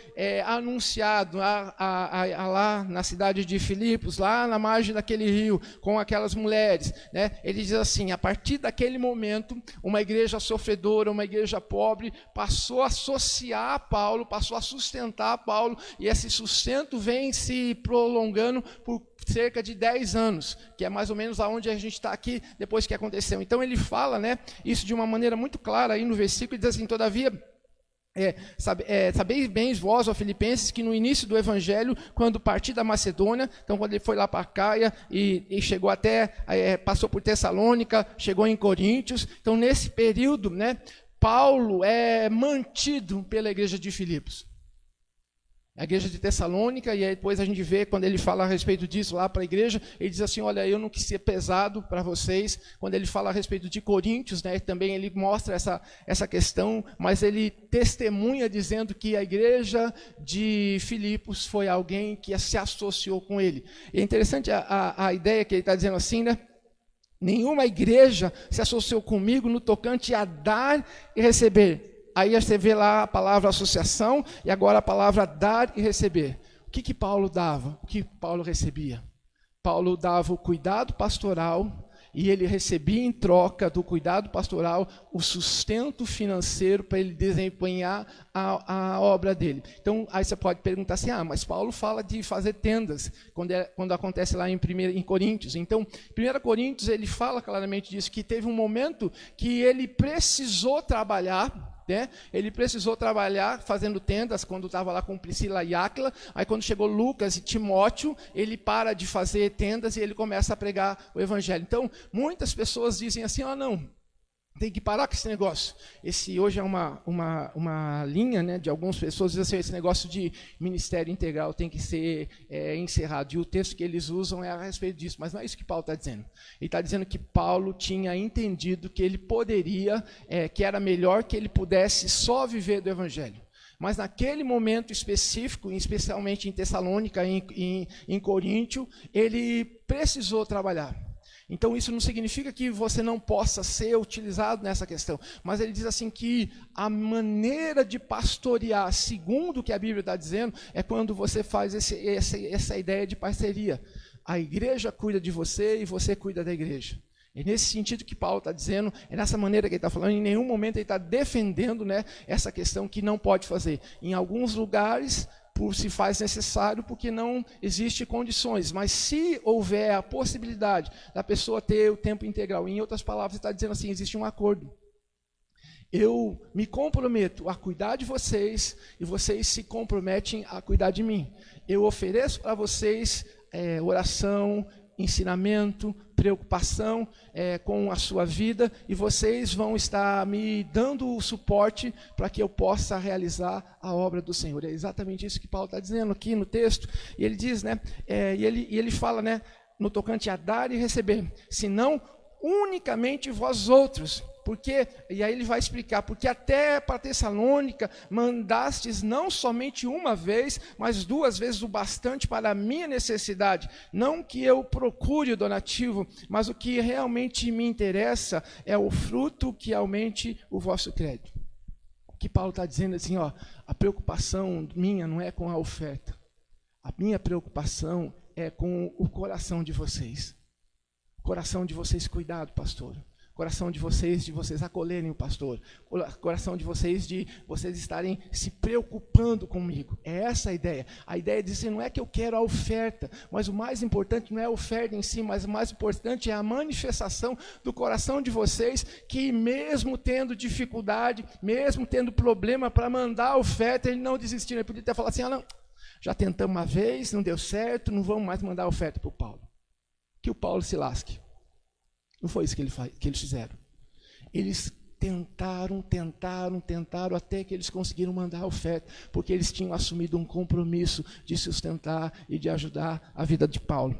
anunciado lá na cidade de Filipos, lá na margem daquele rio, com aquelas mulheres, né? Ele diz assim, a partir daquele momento, uma igreja sofredora, uma igreja pobre, passou a associar Paulo, passou a sustentar Paulo, e esse sustento vem se prolongando por cerca de 10 anos, que é mais ou menos aonde a gente está aqui depois que aconteceu. Então ele fala, né, isso de uma maneira muito clara aí no versículo, ele diz assim, todavia, sabeis bem vós, ó Filipenses, que no início do evangelho, quando parti da Macedônia, então quando ele foi lá para Caia e chegou passou por Tessalônica, chegou em Coríntios, então nesse período, né, Paulo é mantido pela igreja de Filipos. A igreja de Tessalônica, e aí depois a gente vê, quando ele fala a respeito disso lá para a igreja, ele diz assim, olha, eu não quis ser pesado para vocês. Quando ele fala a respeito de Coríntios, né, também ele mostra essa questão, mas ele testemunha dizendo que a igreja de Filipos foi alguém que se associou com ele. E é interessante a ideia que ele está dizendo assim, né? Nenhuma igreja se associou comigo no tocante a dar e receber. Aí você vê lá a palavra associação e agora a palavra dar e receber. O que Paulo dava? O que Paulo recebia? Paulo dava o cuidado pastoral e ele recebia em troca do cuidado pastoral o sustento financeiro para ele desempenhar a obra dele. Então, aí você pode perguntar assim, mas Paulo fala de fazer tendas, quando acontece lá em Coríntios. Então, em 1 Coríntios, ele fala claramente disso, que teve um momento que ele precisou trabalhar né? Ele precisou trabalhar fazendo tendas quando estava lá com Priscila e Áquila. Aí quando chegou Lucas e Timóteo, ele para de fazer tendas e ele começa a pregar o evangelho. Então, muitas pessoas dizem assim, não, tem que parar com esse negócio. Esse hoje é uma linha, né, de algumas pessoas, dizem assim, esse negócio de ministério integral tem que ser encerrado. E o texto que eles usam é a respeito disso, mas não é isso que Paulo está dizendo. Ele está dizendo que Paulo tinha entendido que ele poderia, que era melhor que ele pudesse só viver do evangelho. Mas naquele momento específico, especialmente em Tessalônica, em Coríntio, ele precisou trabalhar. Então isso não significa que você não possa ser utilizado nessa questão, mas ele diz assim que a maneira de pastorear, segundo o que a Bíblia está dizendo, é quando você faz essa ideia de parceria. A igreja cuida de você e você cuida da igreja. É nesse sentido que Paulo está dizendo, é nessa maneira que ele está falando, em nenhum momento ele está defendendo, né, essa questão que não pode fazer. Em alguns lugares se faz necessário porque não existe condições, mas se houver a possibilidade da pessoa ter o tempo integral, em outras palavras, está dizendo assim, existe um acordo. Eu me comprometo a cuidar de vocês e vocês se comprometem a cuidar de mim. Eu ofereço para vocês oração, ensinamento, preocupação com a sua vida, e vocês vão estar me dando o suporte para que eu possa realizar a obra do Senhor. É exatamente isso que Paulo está dizendo aqui no texto, e ele diz, né, e ele fala, né, no tocante a dar e receber, senão unicamente vós outros. Porque, e aí ele vai explicar, porque até para Tessalônica mandastes não somente uma vez, mas 2 vezes o bastante para a minha necessidade. Não que eu procure o donativo, mas o que realmente me interessa é o fruto que aumente o vosso crédito. O que Paulo está dizendo assim, a preocupação minha não é com a oferta. A minha preocupação é com o coração de vocês. O coração de vocês cuidado, pastor. Coração de vocês acolherem o pastor, coração de vocês estarem se preocupando comigo. É essa a ideia. A ideia de dizer, não é que eu quero a oferta, mas o mais importante não é a oferta em si, mas o mais importante é a manifestação do coração de vocês, que mesmo tendo dificuldade, mesmo tendo problema para mandar a oferta, ele não desistiu. Ele podia até falar assim, não, já tentamos uma vez, não deu certo, não vamos mais mandar a oferta para o Paulo. Que o Paulo se lasque. Não foi isso que eles fizeram. Eles tentaram, até que eles conseguiram mandar a oferta, porque eles tinham assumido um compromisso de sustentar e de ajudar a vida de Paulo.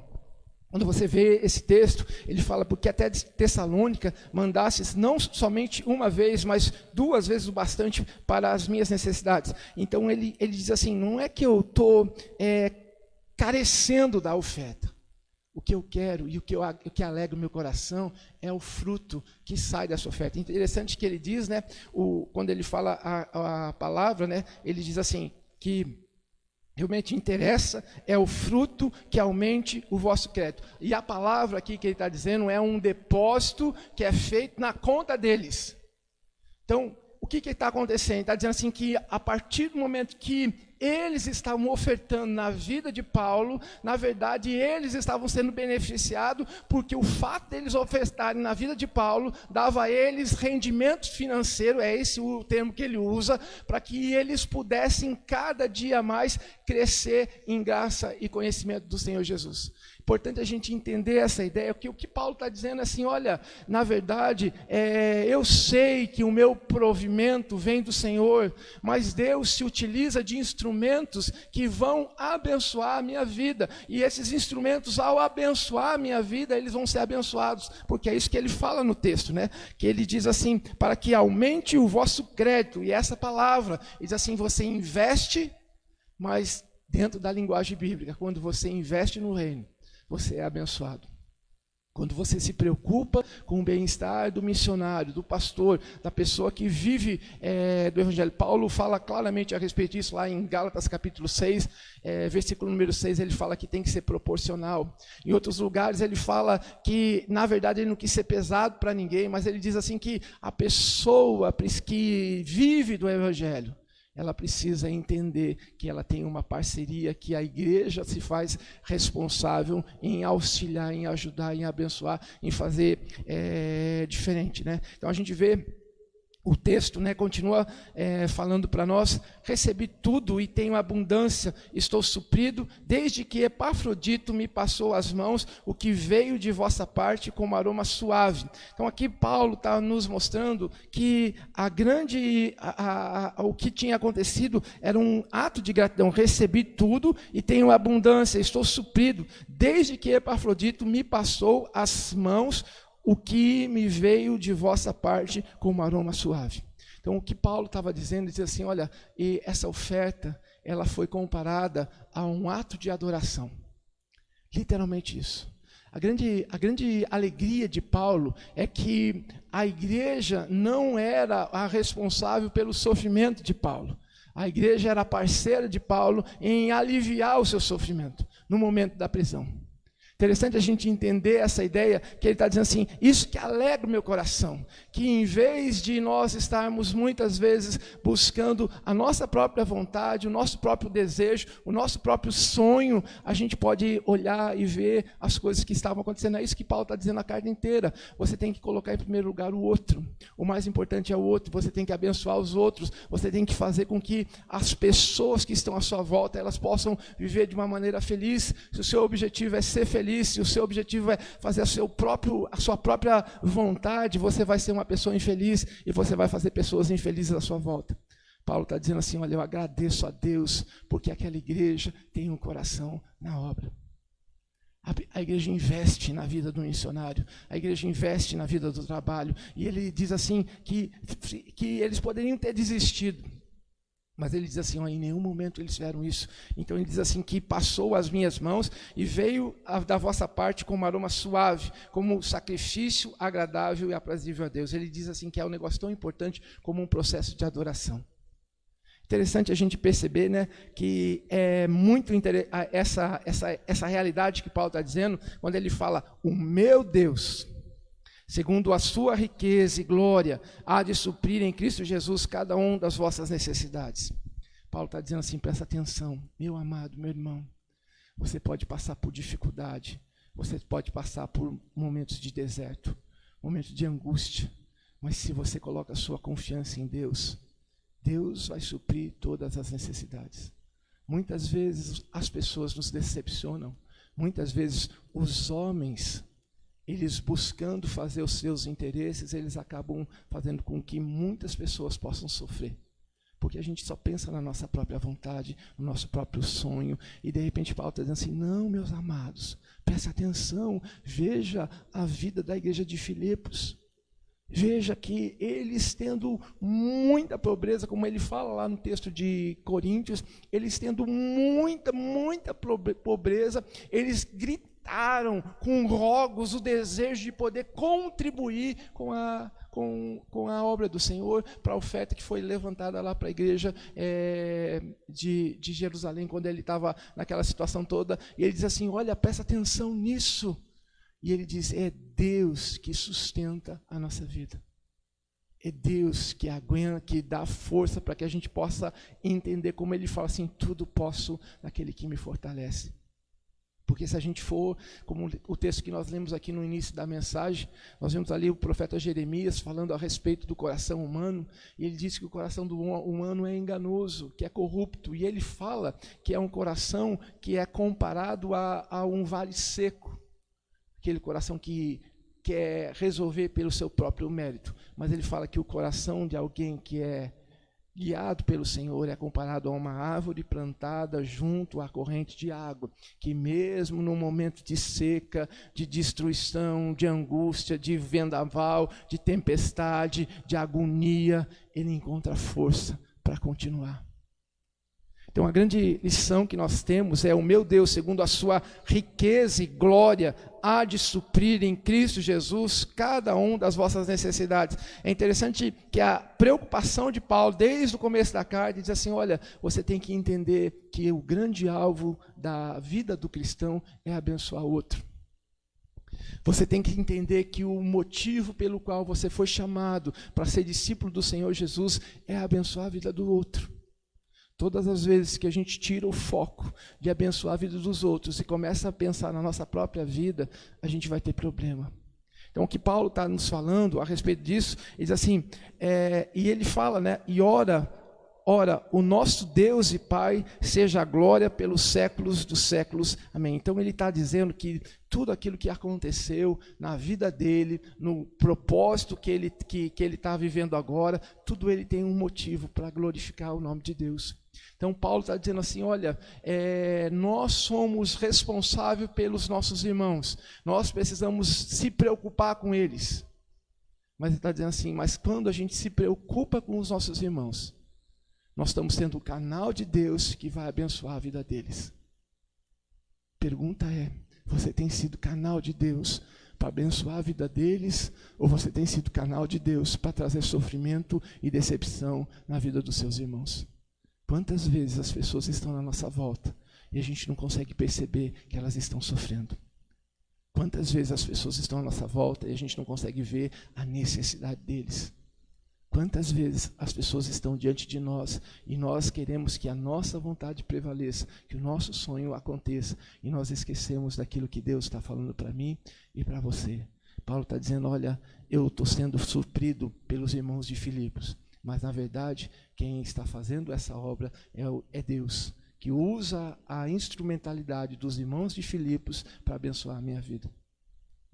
Quando você vê esse texto, ele fala, porque até Tessalônica mandastes não somente uma vez, mas 2 vezes o bastante para as minhas necessidades. Então ele diz assim, não é que eu estou carecendo da oferta. O que eu quero e o que alegra o meu coração é o fruto que sai dessa oferta. Interessante que ele diz, né, quando ele fala a palavra, né, ele diz assim, que realmente interessa é o fruto que aumente o vosso crédito. E a palavra aqui que ele está dizendo é um depósito que é feito na conta deles. Então, o que está acontecendo? Ele está dizendo assim que a partir do momento que eles estavam ofertando na vida de Paulo, na verdade eles estavam sendo beneficiados, porque o fato deles ofertarem na vida de Paulo, dava a eles rendimento financeiro, é esse o termo que ele usa, para que eles pudessem cada dia mais crescer em graça e conhecimento do Senhor Jesus. Importante a gente entender essa ideia, que o que Paulo está dizendo é assim, olha, na verdade, eu sei que o meu provimento vem do Senhor, mas Deus se utiliza de instrumentos que vão abençoar a minha vida, e esses instrumentos, ao abençoar a minha vida, eles vão ser abençoados, porque é isso que ele fala no texto, né? Que ele diz assim, para que aumente o vosso crédito, e essa palavra, ele diz assim, você investe, mas dentro da linguagem bíblica, quando você investe no reino, você é abençoado. Quando você se preocupa com o bem-estar do missionário, do pastor, da pessoa que vive do Evangelho. Paulo fala claramente a respeito disso lá em Gálatas capítulo 6, versículo número 6, ele fala que tem que ser proporcional. Em outros lugares ele fala que, na verdade, ele não quis ser pesado para ninguém, mas ele diz assim que a pessoa que vive do Evangelho, ela precisa entender que ela tem uma parceria, que a igreja se faz responsável em auxiliar, em ajudar, em abençoar, em fazer diferente, né? Então a gente vê o texto, continua falando para nós: recebi tudo e tenho abundância, estou suprido, desde que Epafrodito me passou às mãos o que veio de vossa parte como aroma suave. Então aqui Paulo está nos mostrando que o que tinha acontecido era um ato de gratidão. Recebi tudo e tenho abundância, estou suprido, desde que Epafrodito me passou às mãos o que me veio de vossa parte como aroma suave. Então, o que Paulo estava dizendo, ele dizia assim: olha, e essa oferta, ela foi comparada a um ato de adoração. Literalmente isso. A grande alegria de Paulo é que a igreja não era a responsável pelo sofrimento de Paulo. A igreja era parceira de Paulo em aliviar o seu sofrimento no momento da prisão. Interessante a gente entender essa ideia, que ele está dizendo assim: isso que alegra o meu coração, que em vez de nós estarmos muitas vezes buscando a nossa própria vontade, o nosso próprio desejo, o nosso próprio sonho, a gente pode olhar e ver as coisas que estavam acontecendo. É isso que Paulo está dizendo a carta inteira. Você tem que colocar em primeiro lugar o outro. O mais importante é o outro. Você tem que abençoar os outros. Você tem que fazer com que as pessoas que estão à sua volta, elas possam viver de uma maneira feliz. Se o seu objetivo é ser feliz, se o seu objetivo é fazer a sua própria vontade, você vai ser uma pessoa infeliz e você vai fazer pessoas infelizes à sua volta. Paulo está dizendo assim: olha, eu agradeço a Deus porque aquela igreja tem um coração na obra. A igreja investe na vida do missionário, a igreja investe na vida do trabalho, e ele diz assim que eles poderiam ter desistido, mas ele diz assim: em nenhum momento eles fizeram isso. Então ele diz assim que passou às minhas mãos e veio da vossa parte como aroma suave, como sacrifício agradável e aprazível a Deus. Ele diz assim que é um negócio tão importante como um processo de adoração. Interessante a gente perceber, que é muito essa realidade que Paulo está dizendo, quando ele fala: o meu Deus, segundo a sua riqueza e glória, há de suprir em Cristo Jesus cada um das vossas necessidades. Paulo está dizendo assim: presta atenção, meu amado, meu irmão, você pode passar por dificuldade, você pode passar por momentos de deserto, momentos de angústia, mas se você coloca a sua confiança em Deus, Deus vai suprir todas as necessidades. Muitas vezes as pessoas nos decepcionam, muitas vezes os homens, eles buscando fazer os seus interesses, eles acabam fazendo com que muitas pessoas possam sofrer. Porque a gente só pensa na nossa própria vontade, no nosso próprio sonho, e de repente Paulo está dizendo assim: não, meus amados, preste atenção, veja a vida da igreja de Filipos. Veja que eles tendo muita pobreza, como ele fala lá no texto de Coríntios, eles tendo muita pobreza, eles gritaram com rogos o desejo de poder contribuir com a obra do Senhor, para a oferta que foi levantada lá para a igreja de Jerusalém, quando ele estava naquela situação toda. E ele diz assim: olha, presta atenção nisso. E ele diz: é Deus que sustenta a nossa vida. É Deus que aguenta, que dá força para que a gente possa entender, como ele fala assim: tudo posso naquele que me fortalece. Porque se a gente for, como o texto que nós lemos aqui no início da mensagem, nós vemos ali o profeta Jeremias falando a respeito do coração humano, e ele diz que o coração do humano é enganoso, que é corrupto, e ele fala que é um coração que é comparado a um vale seco. Aquele coração que quer resolver pelo seu próprio mérito. Mas ele fala que o coração de alguém que é guiado pelo Senhor é comparado a uma árvore plantada junto à corrente de água, que mesmo no momento de seca, de destruição, de angústia, de vendaval, de tempestade, de agonia, ele encontra força para continuar. Então a grande lição que nós temos é: o meu Deus, segundo a sua riqueza e glória, há de suprir em Cristo Jesus cada um das vossas necessidades. É interessante que a preocupação de Paulo, desde o começo da carta, diz assim: olha, você tem que entender que o grande alvo da vida do cristão é abençoar o outro. Você tem que entender que o motivo pelo qual você foi chamado para ser discípulo do Senhor Jesus é abençoar a vida do outro. Todas as vezes que a gente tira o foco de abençoar a vida dos outros e começa a pensar na nossa própria vida, a gente vai ter problema. Então, o que Paulo está nos falando a respeito disso, ele diz assim, e ele fala, né, e ora, o nosso Deus e Pai seja a glória pelos séculos dos séculos. Amém. Então, ele está dizendo que tudo aquilo que aconteceu na vida dele, no propósito que ele está vivendo agora, tudo ele tem um motivo para glorificar o nome de Deus. Então, Paulo está dizendo assim, olha, nós somos responsáveis pelos nossos irmãos, nós precisamos se preocupar com eles. Mas ele está dizendo assim, mas quando a gente se preocupa com os nossos irmãos, nós estamos sendo o canal de Deus que vai abençoar a vida deles. Pergunta é, você tem sido canal de Deus para abençoar a vida deles, ou você tem sido canal de Deus para trazer sofrimento e decepção na vida dos seus irmãos? Quantas vezes as pessoas estão na nossa volta e a gente não consegue perceber que elas estão sofrendo? Quantas vezes as pessoas estão à nossa volta e a gente não consegue ver a necessidade deles? Quantas vezes as pessoas estão diante de nós e nós queremos que a nossa vontade prevaleça, que o nosso sonho aconteça, e nós esquecemos daquilo que Deus está falando para mim e para você. Paulo está dizendo, olha, eu estou sendo suprido pelos irmãos de Filipos, mas na verdade quem está fazendo essa obra é Deus, que usa a instrumentalidade dos irmãos de Filipos para abençoar a minha vida.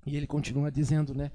E ele continua dizendo, né?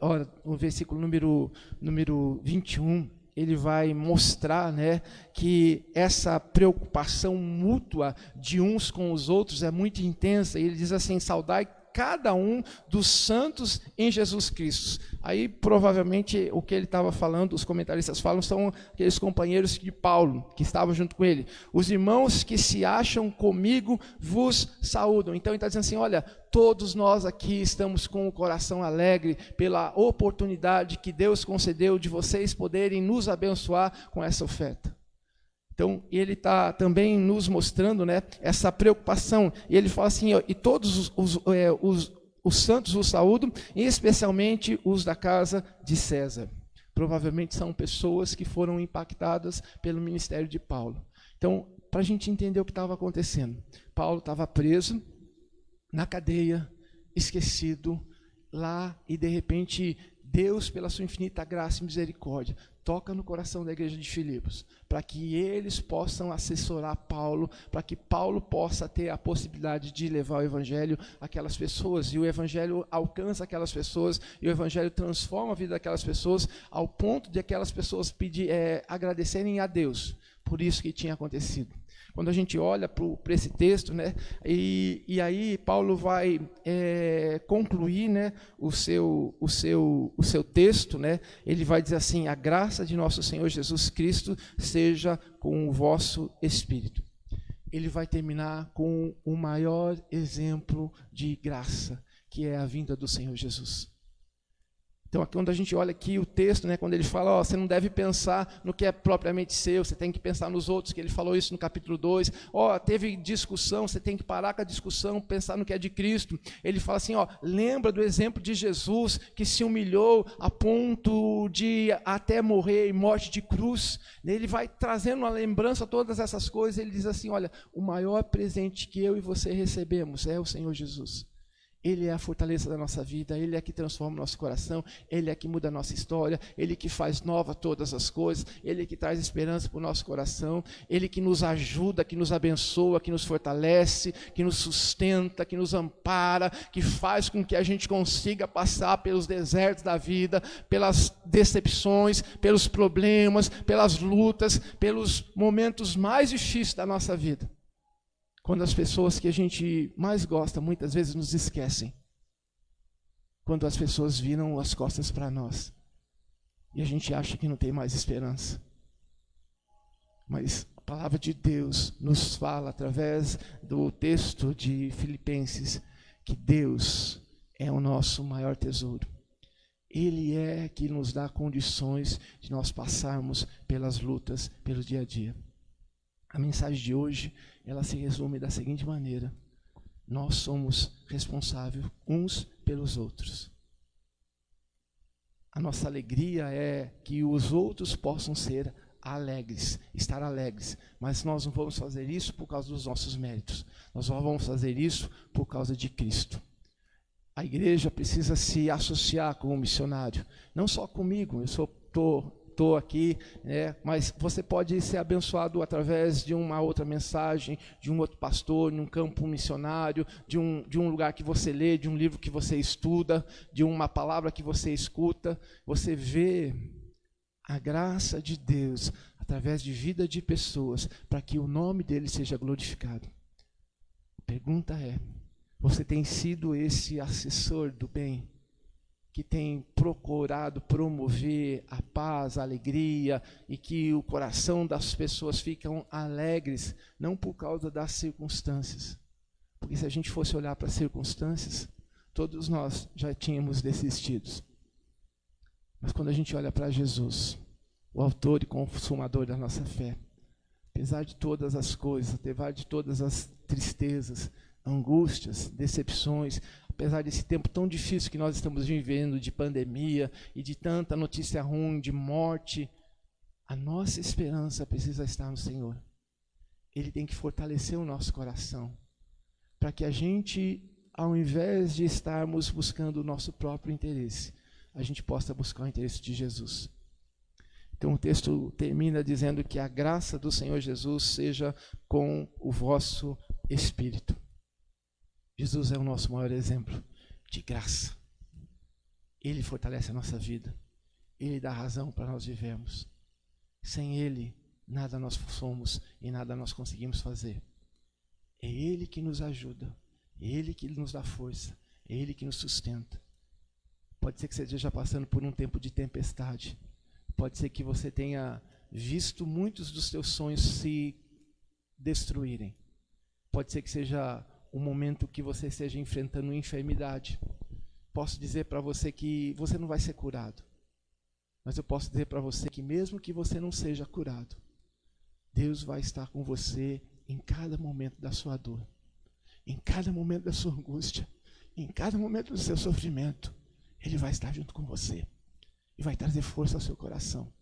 Olha o versículo número 21, ele vai mostrar, né, que essa preocupação mútua de uns com os outros é muito intensa. E ele diz assim, saudai cada um dos santos em Jesus Cristo. Aí provavelmente o que ele estava falando, os comentaristas falam, são aqueles companheiros de Paulo, que estavam junto com ele. Os irmãos que se acham comigo vos saúdam. Então ele está dizendo assim, olha, todos nós aqui estamos com o coração alegre pela oportunidade que Deus concedeu de vocês poderem nos abençoar com essa oferta. Então, ele está também nos mostrando, né, essa preocupação. E ele fala assim, ó, e todos os santos os saúdam, e especialmente os da casa de César. Provavelmente são pessoas que foram impactadas pelo ministério de Paulo. Então, para a gente entender o que estava acontecendo, Paulo estava preso, na cadeia, esquecido, lá, e de repente Deus, pela sua infinita graça e misericórdia, toca no coração da igreja de Filipos, para que eles possam assessorar Paulo, para que Paulo possa ter a possibilidade de levar o evangelho àquelas pessoas, e o evangelho alcança aquelas pessoas, e o evangelho transforma a vida daquelas pessoas, ao ponto de aquelas pessoas agradecerem a Deus por isso que tinha acontecido. Quando a gente olha para esse texto, né, e aí Paulo vai concluir, né, o seu texto, né, ele vai dizer assim, a graça de nosso Senhor Jesus Cristo seja com o vosso espírito. Ele vai terminar com o maior exemplo de graça, que é a vinda do Senhor Jesus. Então, quando a gente olha aqui o texto, né, quando ele fala, ó, você não deve pensar no que é propriamente seu, você tem que pensar nos outros, que ele falou isso no capítulo 2. Ó, teve discussão, você tem que parar com a discussão, pensar no que é de Cristo. Ele fala assim, ó, lembra do exemplo de Jesus, que se humilhou a ponto de até morrer em morte de cruz. Ele vai trazendo uma lembrança a todas essas coisas, ele diz assim, olha, o maior presente que eu e você recebemos é o Senhor Jesus. Ele é a fortaleza da nossa vida, Ele é que transforma o nosso coração, Ele é que muda a nossa história, Ele que faz nova todas as coisas, Ele que traz esperança para o nosso coração, Ele que nos ajuda, que nos abençoa, que nos fortalece, que nos sustenta, que nos ampara, que faz com que a gente consiga passar pelos desertos da vida, pelas decepções, pelos problemas, pelas lutas, pelos momentos mais difíceis da nossa vida. Quando as pessoas que a gente mais gosta, muitas vezes nos esquecem. Quando as pessoas viram as costas para nós. E a gente acha que não tem mais esperança. Mas a palavra de Deus nos fala, através do texto de Filipenses, que Deus é o nosso maior tesouro. Ele é que nos dá condições de nós passarmos pelas lutas, pelo dia a dia. A mensagem de hoje, ela se resume da seguinte maneira: nós somos responsáveis uns pelos outros. A nossa alegria é que os outros possam ser alegres, estar alegres, mas nós não vamos fazer isso por causa dos nossos méritos, nós só vamos fazer isso por causa de Cristo. A igreja precisa se associar com o missionário, não só comigo, eu estou aqui, mas você pode ser abençoado através de uma outra mensagem, de um outro pastor, de um campo missionário, de um lugar que você lê, de um livro que você estuda, de uma palavra que você escuta. Você vê a graça de Deus através de vida de pessoas, para que o nome dele seja glorificado. A pergunta é: você tem sido esse assessor do bem, que tem procurado promover a paz, a alegria, e que o coração das pessoas ficam alegres, não por causa das circunstâncias? Porque se a gente fosse olhar para as circunstâncias, todos nós já tínhamos desistido. Mas quando a gente olha para Jesus, o autor e consumador da nossa fé, apesar de todas as coisas, apesar de todas as tristezas, angústias, decepções, apesar desse tempo tão difícil que nós estamos vivendo, de pandemia e de tanta notícia ruim, de morte, a nossa esperança precisa estar no Senhor. Ele tem que fortalecer o nosso coração, para que a gente, ao invés de estarmos buscando o nosso próprio interesse, a gente possa buscar o interesse de Jesus. Então o texto termina dizendo que a graça do Senhor Jesus seja com o vosso espírito. Jesus é o nosso maior exemplo de graça. Ele fortalece a nossa vida. Ele dá razão para nós vivermos. Sem Ele, nada nós somos e nada nós conseguimos fazer. É Ele que nos ajuda. É Ele que nos dá força. É Ele que nos sustenta. Pode ser que você esteja passando por um tempo de tempestade. Pode ser que você tenha visto muitos dos seus sonhos se destruírem. Pode ser que seja um momento que você esteja enfrentando uma enfermidade. Posso dizer para você que você não vai ser curado. Mas eu posso dizer para você que mesmo que você não seja curado, Deus vai estar com você em cada momento da sua dor, em cada momento da sua angústia, em cada momento do seu sofrimento. Ele vai estar junto com você e vai trazer força ao seu coração.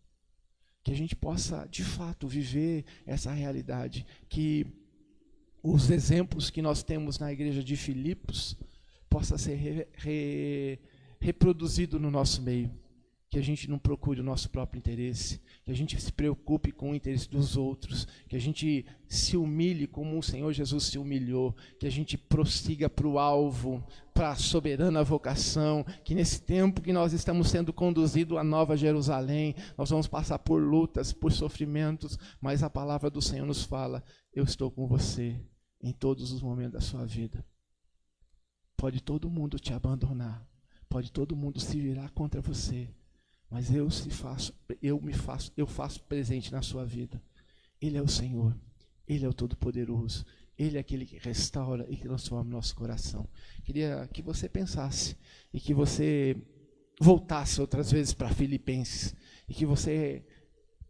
Que a gente possa, de fato, viver essa realidade, que os exemplos que nós temos na igreja de Filipos possa ser reproduzido no nosso meio. Que a gente não procure o nosso próprio interesse, que a gente se preocupe com o interesse dos outros, que a gente se humilhe como o Senhor Jesus se humilhou, que a gente prossiga para o alvo, para a soberana vocação, que nesse tempo que nós estamos sendo conduzidos à Nova Jerusalém, nós vamos passar por lutas, por sofrimentos, mas a palavra do Senhor nos fala: eu estou com você em todos os momentos da sua vida. Pode todo mundo te abandonar, pode todo mundo se virar contra você, mas eu faço presente na sua vida. Ele é o Senhor, Ele é o Todo-Poderoso, Ele é aquele que restaura e que transforma o nosso coração. Queria que você pensasse e que você voltasse outras vezes para Filipenses e que você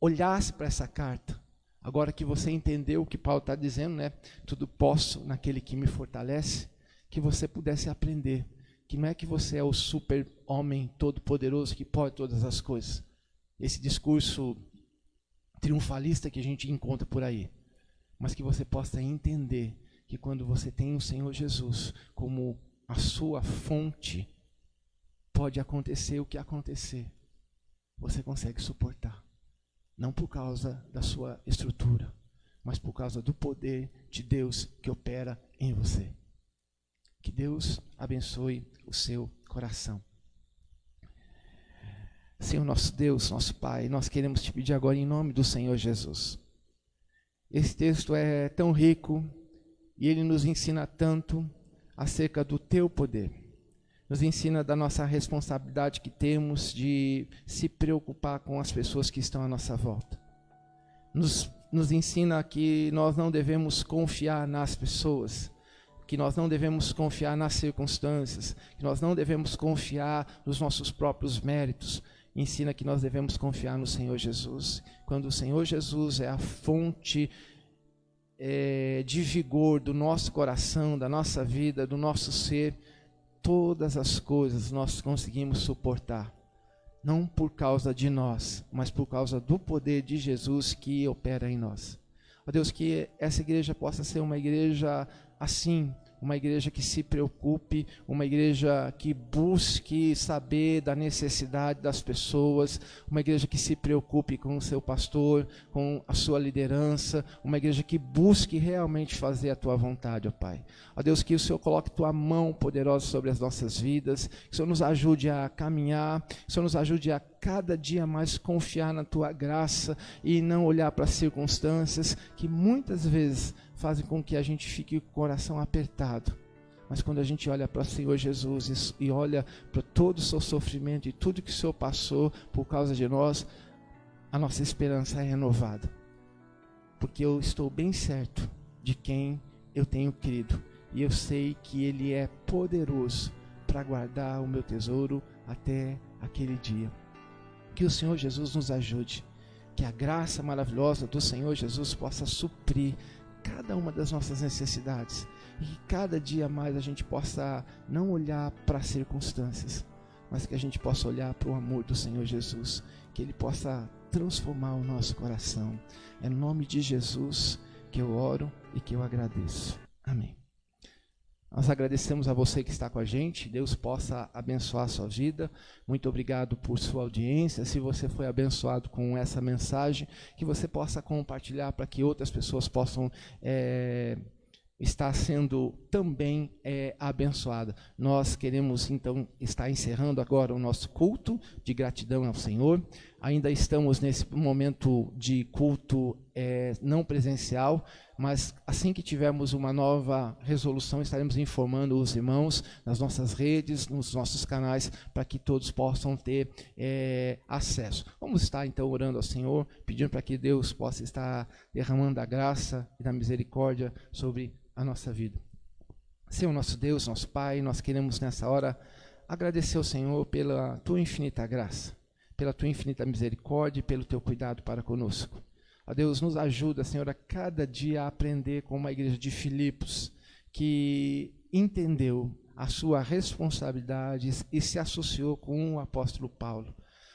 olhasse para essa carta. Agora que você entendeu o que Paulo está dizendo, né? Tudo posso naquele que me fortalece, que você pudesse aprender que não é que você é o super homem todo-poderoso que pode todas as coisas. Esse discurso triunfalista que a gente encontra por aí. Mas que você possa entender que quando você tem o Senhor Jesus como a sua fonte, pode acontecer o que acontecer, você consegue suportar. Não por causa da sua estrutura, mas por causa do poder de Deus que opera em você. Que Deus abençoe o seu coração. Senhor nosso Deus, nosso Pai, nós queremos te pedir agora em nome do Senhor Jesus. Esse texto é tão rico e ele nos ensina tanto acerca do teu poder. Nos ensina da nossa responsabilidade que temos de se preocupar com as pessoas que estão à nossa volta. Nos ensina que nós não devemos confiar nas pessoas, que nós não devemos confiar nas circunstâncias, que nós não devemos confiar nos nossos próprios méritos. Ensina que nós devemos confiar no Senhor Jesus. Quando o Senhor Jesus é a fonte de vigor do nosso coração, da nossa vida, do nosso ser, todas as coisas nós conseguimos suportar. Não por causa de nós, mas por causa do poder de Jesus que opera em nós. Ó Deus, que essa igreja possa ser uma igreja assim, uma igreja que se preocupe, uma igreja que busque saber da necessidade das pessoas, uma igreja que se preocupe com o seu pastor, com a sua liderança, uma igreja que busque realmente fazer a tua vontade, ó Pai. Ó Deus, que o Senhor coloque tua mão poderosa sobre as nossas vidas, que o Senhor nos ajude a caminhar, que o Senhor nos ajude a cada dia mais confiar na tua graça e não olhar para as circunstâncias que muitas vezes fazem com que a gente fique com o coração apertado. Mas quando a gente olha para o Senhor Jesus e olha para todo o seu sofrimento e tudo que o Senhor passou por causa de nós, a nossa esperança é renovada. Porque eu estou bem certo de quem eu tenho crido. E eu sei que Ele é poderoso para guardar o meu tesouro até aquele dia. Que o Senhor Jesus nos ajude. Que a graça maravilhosa do Senhor Jesus possa suprir cada uma das nossas necessidades. E que cada dia mais a gente possa não olhar para as circunstâncias, mas que a gente possa olhar para o amor do Senhor Jesus. Que Ele possa transformar o nosso coração. É no nome de Jesus que eu oro e que eu agradeço. Amém. Nós agradecemos a você que está com a gente. Deus possa abençoar a sua vida. Muito obrigado por sua audiência. Se você foi abençoado com essa mensagem, que você possa compartilhar para que outras pessoas possam estar sendo também abençoada. Nós queremos então estar encerrando agora o nosso culto de gratidão ao Senhor. Ainda estamos nesse momento de culto não presencial, mas assim que tivermos uma nova resolução, estaremos informando os irmãos nas nossas redes, nos nossos canais, para que todos possam ter acesso. Vamos estar então orando ao Senhor, pedindo para que Deus possa estar derramando a graça e da misericórdia sobre a nossa vida. Senhor, nosso Deus, nosso Pai, nós queremos nessa hora agradecer ao Senhor pela tua infinita graça, pela tua infinita misericórdia e pelo teu cuidado para conosco. Ó Deus, nos ajuda, Senhor, a cada dia a aprender com uma igreja de Filipos que entendeu a sua responsabilidade e se associou com o apóstolo Paulo.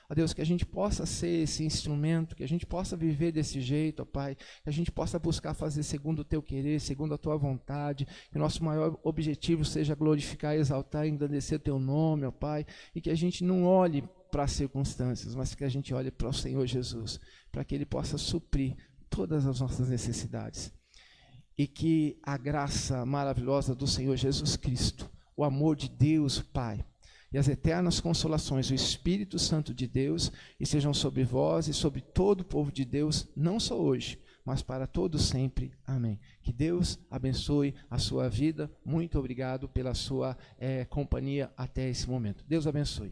Ó Deus, que a gente possa ser esse instrumento, que a gente possa viver desse jeito, ó Pai, que a gente possa buscar fazer segundo o teu querer, segundo a tua vontade, que o nosso maior objetivo seja glorificar, exaltar e engrandecer o teu nome, ó Pai, e que a gente não olhe para as circunstâncias, mas que a gente olhe para o Senhor Jesus, para que Ele possa suprir todas as nossas necessidades. E que a graça maravilhosa do Senhor Jesus Cristo, o amor de Deus, Pai, e as eternas consolações do Espírito Santo de Deus estejam sobre vós e sobre todo o povo de Deus, não só hoje, mas para todo sempre. Amém. Que Deus abençoe a sua vida. Muito obrigado pela sua companhia até esse momento. Deus abençoe.